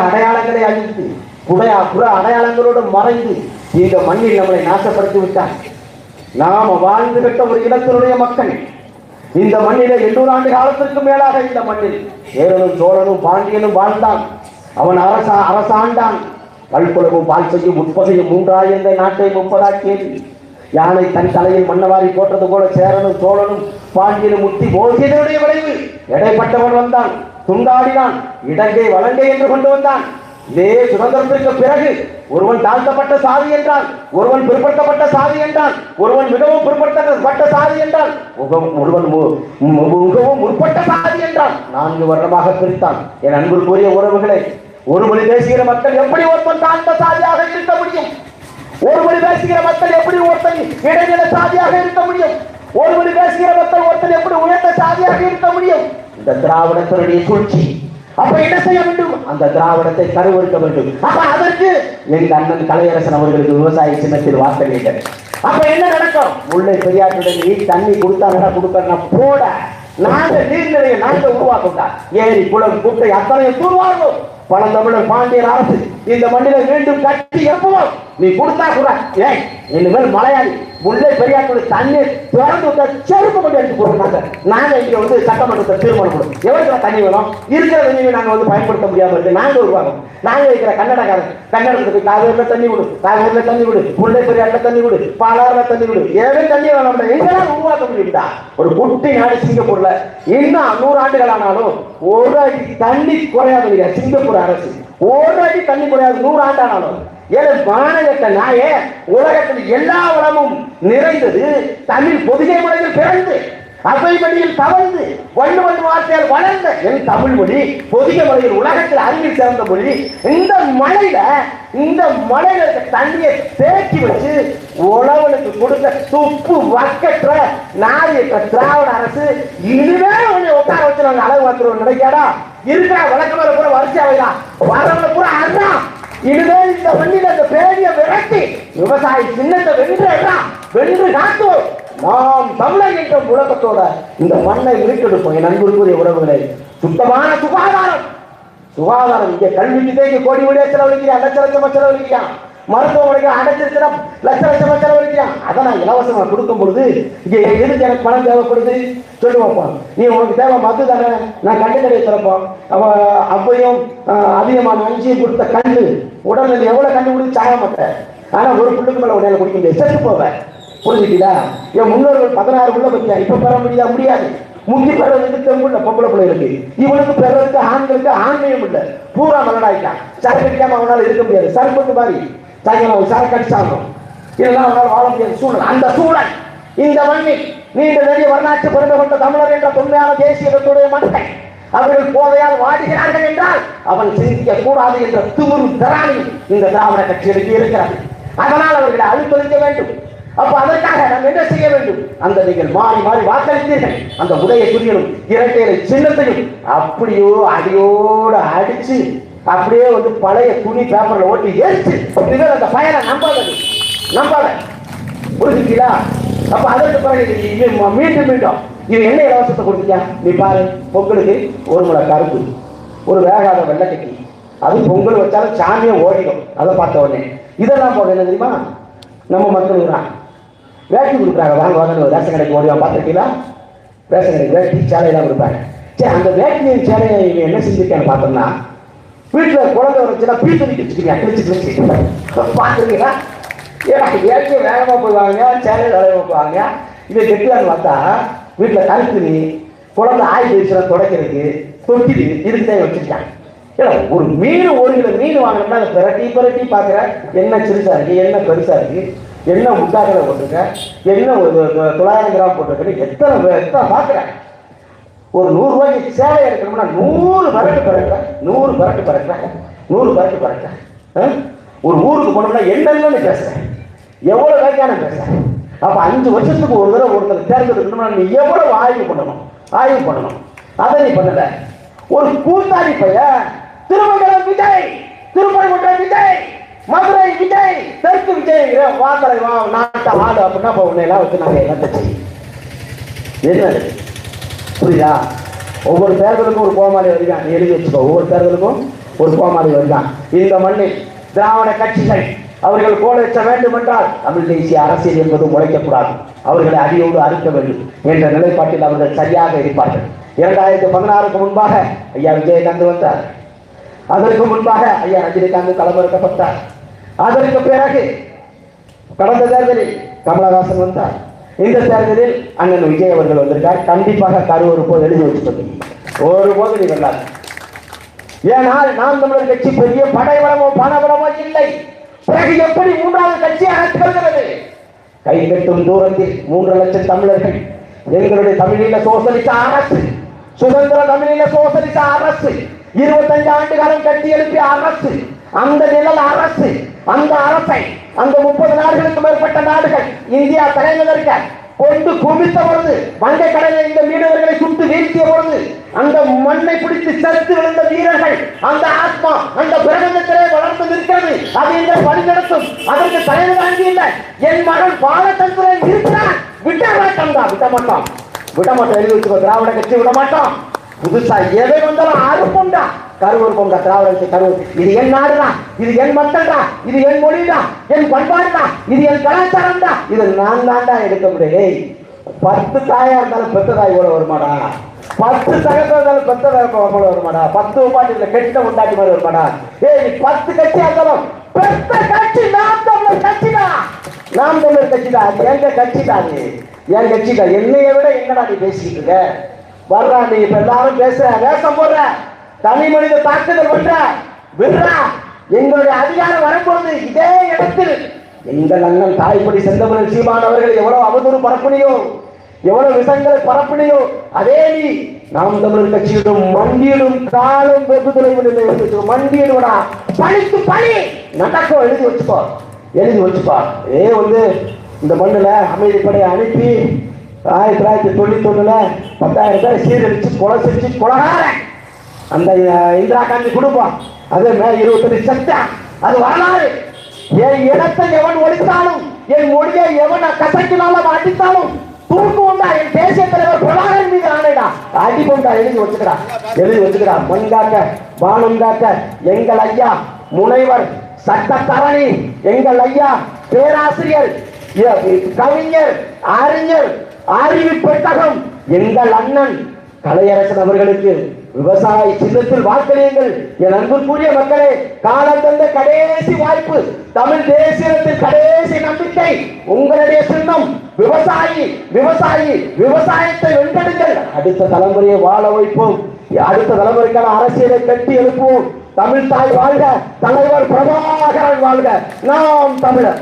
Speaker 3: அடையாளங்களை அழித்து புற அடையாளங்களோடு மறைந்து இந்த மண்ணில் நம்மளை நாசப்படுத்தி விட்டார். நாம் வாழ்ந்து விட்ட ஒரு இனத்தினுடைய மக்கள் இந்த மண்ணிலே 800 ஆண்டு காலத்திற்கு மேலாக இந்த மண்ணில் சேரனும் சோழனும் பாண்டியனும் வாழ்ந்தான். அவன் அரசாண்டான். கல்குளமும் பால் செய்யும் உட்பகையும் 3,000 நாட்டை 30 யானை தன் தலையில் மன்னவாரி போட்டது போல சேரனும் சோழனும் பாண்டியனும் முத்தி மோதியதனுடைய விளைவு. எடைப்பட்டவன் வந்தான், துண்டாடினான், இடங்கை வலங்கை என்று கொண்டு வந்தான். இதே சுதந்திரத்திற்கு பிறகு ஒருவன் தாழ்த்தப்பட்ட சாதி என்றான், ஒருவன் பிற்படுத்தப்பட்ட சாதி என்றான், ஒருவன் மிகவும் பிற்படுத்தப்பட்ட சாதி என்றான், ஒருவன் மிகவும் முற்பட்ட சாதி என்றான். 4 வருடமாக பிரித்தான். என் அன்பிற்குரிய உறவுகளை, ஒரு மொழி பேசுகிற மக்கள் எப்படி ஒருவன் தாழ்ந்த சாதியாக இருக்க முடியும்? ஒரு மொழி பேசுகிற மக்கள் எப்படி ஒருத்தன் இடைநிலை சாதியாக இருக்க முடியும்? ஒரு மொழி பேசுகிற மக்கள் ஒருத்தன் எப்படி உயர்ந்த சாதியாக இருக்க முடியும்? இந்த திராவிடத்தினுடைய சூழ்ச்சி. அப்ப என்ன செய்ய வேண்டும்? அந்த திராவிடத்தை கருவறுக்க வேண்டும். அப்ப அதற்கு எங்க அண்ணன் கலையரசன் அவர்களுக்கு விவசாய சின்னத்தில் வார்த்தை கேட்டது. அப்ப என்ன நடக்கும்? முல்லை பெரியாற்றுடன் நீ தண்ணி கொடுத்தா போட நாங்க நீர்நிலையை நாங்க உருவாக்குங்க. ஏரி குளம் குட்டை அத்தனையும் தூர்வாருவோம். பழந்தமிழர் பாண்டியர் அரசு இந்த மண்ணில மீண்டும் கட்டி எப்பவும் நீ கொடுத்தா கூட ஏன் இனிமேல் மலையாளி முல்லை பெரியாற்றுடைய தண்ணீர் திறந்து விட்ட செருப்பு கொண்டு எடுத்து போடுறாங்க. நாங்க இங்க சட்டமன்றத்தை தீர்மானம் கொடுக்கும் எவ்வளவு தண்ணி வேணும், இருக்கிற தண்ணியை நாங்க பயன்படுத்த முடியாம இருக்கு. நாங்க உருவாக்கும். நாங்க இருக்கிற கன்னடத்துக்கு காவேரியில தண்ணி விடு, காவேரியில தண்ணி விடு, முல்லை பெரியாற்றுல தண்ணி விடு, பாலாறுல தண்ணி விடு, ஏழு தண்ணி வேணும். எங்களால் உருவாக்க முடியும்டா. ஒரு குட்டி நாடு சிங்கப்பூர்ல இன்னும் 100 ஆண்டுகள் ஆனாலும் ஒரு அடி தண்ணி குறையாது. சிங்கப்பூர் அரசு ஒரு அடி தண்ணி குறையாது 100 ஆண்டு ஆனாலும். ஏழு மாநகட்ட நாயே உலகத்தில் எல்லா வளமும் நிறைந்தது தமிழ் பொதிகை முறையில் பிறந்து அசைமொழியில் தவழ்ந்து வள்ளுவன் வார்த்தையால் வளர்ந்த என் தமிழ் மொழி பொதிகை முறையில் உலகத்தில் அறிவில் சேர்ந்த மொழி. இந்த மலையில தண்ணியை தேக்கி வச்சு உழவனுக்கு கொடுக்க துப்பு வக்கற்ற நாயற்ற திராவிட அரசு இனிமே உட்கார வச்சு நாங்க அளவு வந்துருவோம் நினைக்காடா? இருக்கிற வழக்கமான பூரா வரிசை அவைதான் வரவங்க பூரா அதான் இதுவே இந்த மண்ணில் அந்த பேரிய விரட்டி விவசாயி சின்னத்தை வென்று காத்துவோம். நாம் தமிழர் என்ற முழக்கத்தோட இந்த மண்ணை மீட்டெடுப்போம். என் அன்புக்குரிய உறவுகளை சுத்தமான சுகாதாரம் இங்கே கல்விக்கு இங்கே கோடி கோடியா செலவழிக்கிறான், லட்ச லட்சமா செலவழிக்கிறான், மருத்துவமனைக்கு அடைச்சிருக்கிற லட்ச லட்சமா செலவழிக்கிறான். அதை நான் இலவசமா கொடுக்கும் பொழுது இங்கே எதுக்கு எனக்கு பணம் தேவைப்படுது சொல்லி வைப்போம். நீ உனக்கு தேவை மது தானே, நான் கண்டு கடையை திறப்போம். அப்பையும் அதிகமான அஞ்சியும் கொடுத்த கண்ணு உடல்நிலை எவ்வளவு கண்டு கொடுத்து சாய மாட்டேன். ஆனா ஒரு பிள்ளைக்கு மேல உடனே குடிக்க முடியாது, செத்து போவேன். புரிஞ்சுட்டீங்களா? என் முன்னோர்கள் 16 பிள்ளை பத்தியா இப்ப பெற முடியாது. முந்தி பெறதுக்கு தெம்புள்ள பொம்பளை பிள்ளை இருக்கு, இவனுக்கு பெறதுக்கு ஆண்களுக்கு ஆண்மையும் இல்லை. பூரா மலடாயிட்டான். சரக்கு அடிக்காம அவனால இருக்க முடியாது. சரக்கு மாதிரி சாயங்காலம் சரக்கு அடிச்சாங்க இதெல்லாம் அவனால் வாழ முடியாத சூழல். அந்த சூழல் இந்த மண்ணில் நீண்ட நெறிய வரலாற்று பெருமை கொண்ட தமிழர் என்ற தொன்மையான தேசியத்துடைய மக்கள் அவர்கள் போதையால் வாடுகிறார்கள் என்றால் அவன் சிந்திக்க கூடாது என்ற திமிரு திராணி இந்த திராவிட கட்சிகளுக்கு இருக்கிறது. அதனால் அவர்களை அழுத்தளிக்க வேண்டும். அப்ப அதற்காக நாம் என்ன செய்ய வேண்டும்? அந்த நீங்கள் மாறி மாறி வாக்களித்தீர்கள் அந்த உடைய துரியனும் இரட்டையிலை சின்னத்தையும் அப்படியோ அடியோடு அடிச்சு அப்படியே வந்து பழைய துணி பேப்பர்ல ஓட்டி ஏறிச்சு அந்த பயனை நம்பாத புரிஞ்சுக்கீங்களா? அப்ப அதற்கு பிறகு மீண்டும் இது என்ன இலவசத்தை கொடுத்தியா? நீ பாரு, பொங்கலுக்கு ஒரு முளை கருப்பு, ஒரு வேகாத வெள்ளைக்கட்டி, அது பொங்கல் வச்சாலும் சாமியை ஓடிடும். அதை பார்த்த உடனே இதெல்லாம் போக என்ன தெரியுமா? நம்ம மக்கள் வேட்டி கொடுக்குறாங்க, வாங்க ரேஷன் கடைக்கு ஓடிவா பார்த்துருக்கீங்களா? ரேஷன் கடைக்கு வேட்டி சேலையெல்லாம் கொடுப்பாங்க. சரி, அந்த வேட்டியின் சேலையை என்ன செஞ்சுருக்கேன்னு பார்த்தோம்னா வீட்டில் குழந்தை வச்சுன்னா பீட்டு வச்சுக்கிறீங்க பார்த்துருக்கீங்களா? ஏன்னா வேட்டியை வேகமாக போய்வாங்க, சேலையை வேகமாக போவாங்க. இதை கெட்டுலான்னு பார்த்தா வீட்டில் கருத்துணி குழந்தை ஆய் போயிடுச்சுன்னா துடைக்கிறதுக்கு தொட்டிது இதுக்குதான் வச்சுருக்காங்க. ஏன்னா ஒரு மீன் 1 கிலோ மீன் வாங்கினோம்னா அதை பிரட்டி பார்க்குறேன். என்ன சிறுசா இருக்கு, என்ன பெருசா இருக்கு, என்ன முட்டாக்களை போட்டிருக்க, என்ன 900 கிராம் போட்டிருக்க, எத்தனை பார்க்குறேன். ஒரு 100 ரூபாய்க்கு சேலை எடுக்கணும்னா 100 பரட்டு பறக்கிறேன். ஒரு ஊருக்கு போனோம்னா என்னென்னு பேசுறேன், எவ்வளவு வேலையான பேசுறேன். அப்ப 5 வருஷத்துக்கு ஒரு தடவை ஒருத்தர் தேர்ந்தெடுக்கணும்னா நீ எவ்வளவு ஆய்வு பண்ணணும். அதை நீ பண்ணல. ஒரு கூத்தாடி பைய திருமங்கலம் விஜய், திருப்பரங்குன்றம் விஜய், மதுரை விஜய், தெற்கு விஜய் வாக்கலை நாட்டை ஆடு அப்படின்னா உன்னை எல்லாம் வச்சு நாங்கள் என்னத்தை செய்யும்? என்ன புரியுதா? ஒவ்வொரு தேர்தலுக்கும் ஒரு கோமாளி வருகிறான், நீ எழுதி வச்சுக்கோ. ஒவ்வொரு தேர்தலுக்கும் ஒரு கோமாளி வருகிறான். இந்த மண்ணில் திராவிட கட்சிகள் அவர்கள் கோலச்ச வேண்டும் என்றால் தமிழ் தேசிய அரசியல் என்பது முளைக்கக்கூடாது. அவர்களை அடியோடு அறுக்க வேண்டும் என்ற நிலைப்பாட்டில் அவர்கள் சரியாக இருப்பார்கள். 2016க்கு முன்பாக ஐயா விஜயகாந்த் வந்தார். அதற்கு முன்பாக ஐயா ரஜினிகாந்த் களமிறக்கப்பட்டார். அதற்கு பிறகு கடந்த தேர்தலில் கமலஹாசன் வந்தார். இந்த தேர்தலில் அண்ணன் விஜய் அவர்கள் வந்திருக்கார். கண்டிப்பாக கருவறுப்போ எழுதி வச்சுக்கொண்டு ஒருபோது நீ வெல்லாது. ஏனால் நாம் தமிழர் கட்சி பெரிய படைபலமோ பணபலமோ இல்லை. பிறகு எப்படி 3வது கட்சியாக திகழ்கிறது? கை கட்டும் தூரத்தில் 3 லட்சம் தமிழர்கள் எங்களுடைய தமிழீழ சோசலிச அரசு, சுதந்திர தமிழீழ சோசலிச அரசு, 25 ஆண்டு காலம் கட்டி எழுப்பிய அரசு, அந்த நிழல் அரசு, அந்த அரசை அந்த 30 நாடுகளுக்கு மேற்பட்ட நாடுகள் இந்தியா தலைநகருக்கு கொண்டு குவித்த பொழுது, வங்கை கடலில் இந்த மீனவர்களை சுட்டு வீழ்த்திய பொழுது, அந்த மண்ணை பிடித்து செத்து விழுந்த வீரர்கள் அந்த ஆத்மா அந்த பிரபஞ்சத்திலே வளர்ந்து நிற்கிறது. அது இந்த வழி நடத்தும். அதற்கு தலைவர் வாங்கி இல்லை. என் மகன் பாலச்சந்திரன் இருக்கிறான், விடமாட்டோம் எழுதி வச்சுக்கோ. திராவிட கட்சி விடமாட்டோம். புதுசா எதை வந்தாலும் அறுப்போம்டா, கருவறுப்போம்டா. திராவிட கருவறு. இது என் நாடுதான், இது என் மக்கள்டா, இது என் மொழிதான், என் பண்பாடுடா, இது என் கலாச்சாரம்டா. இது நான் தாண்டா எடுக்க முடியும். 10 தாயா இருந்தாலும் பெத்த தாய் கூட வருமாடா, 10 தகவல் இருந்தாலும் பெத்த தகவல் கூட வருமாடா, 10 உபாட்டில கெட்ட உண்டாட்டி மாதிரி வருமாடா. நீ 10 கட்சியா இருந்தாலும் பெத்த கட்சி நாம் தமிழர் கட்சிடா, நாம் தமிழர் கட்சிடா. அது எங்க கட்சிடா? அது என் கட்சிடா. என்னைய விட என்னடா நீ பேசிக்கிட்டு இருக்க? வர்றா நீ இப்ப எல்லாரும் பேசுற, வேஷம் போடுற, தனி மனித தாக்குதல் பண்ற, விடுறா. எங்களுடைய அதிகாரம் வரும்போது இதே இடத்தில் எங்கள் அண்ணன் தாய்ப்படி செந்தமிழ் சீமான் அவர்கள் எவ்வளவு அவதூறு பரப்புனியோ, எவ்வளவு விஷயங்களை பரப்புனியோ, அதே நீ நாம் தமிழர் கட்சியிடம் மண்டியிடும் காலம் வெகு தொலைவில் இல்லை. மண்டியிடுவடா, பழிக்கு பழி நடக்கும். எழுதி வச்சுக்கோ. வந்து இந்த மண்ணுல அமைதிப்படையை அனுப்பி 1991 10,000 பேரை சீரழிச்சு கொலை செஞ்சு கொலகாரன் அந்த இந்திரா காந்தி குடும்பம் அது மே 28 சட்டா அது வரலாறு. என் இடத்தை எவன் ஒழித்தாலும், என் மொழியை எவன் கசக்கினாலும் அடித்தாலும் தூக்குண்டா. என் தேசிய தலைவர் பிரபாகரன் மீது ஆணைடா, அடிபொண்டா. எழுதி வச்சுக்கிறா. மண் காக்க வானம் காக்க எங்கள் ஐயா முனைவர் சட்டத்தரணி, எங்கள் ஐயா பேராசிரியர், கவிஞர், அறிஞர், அறிவு பெட்டகம் எங்கள் அண்ணன் கலையரசன் அவர்களுக்கு விவசாய சின்னத்தில் வாக்களியுங்கள். என் அன்புக்குரிய மக்களே, காலம் தந்த கடைசி வாய்ப்பு, தமிழ் தேசியத்தின் கடைசி நம்பிக்கை உங்களுடைய சின்னம் விவசாயி. விவசாயி விவசாயத்தை வென்றெடுங்கள். அடுத்த தலைமுறையை வாழ வைப்போம். அடுத்த தலைமுறைக்கான அரசியலை கட்டி எழுப்புவோம். தமிழ் தாய் வாழ்க, தலைவர் பிரபாகரன் வாழ்க. நாம் தமிழர்.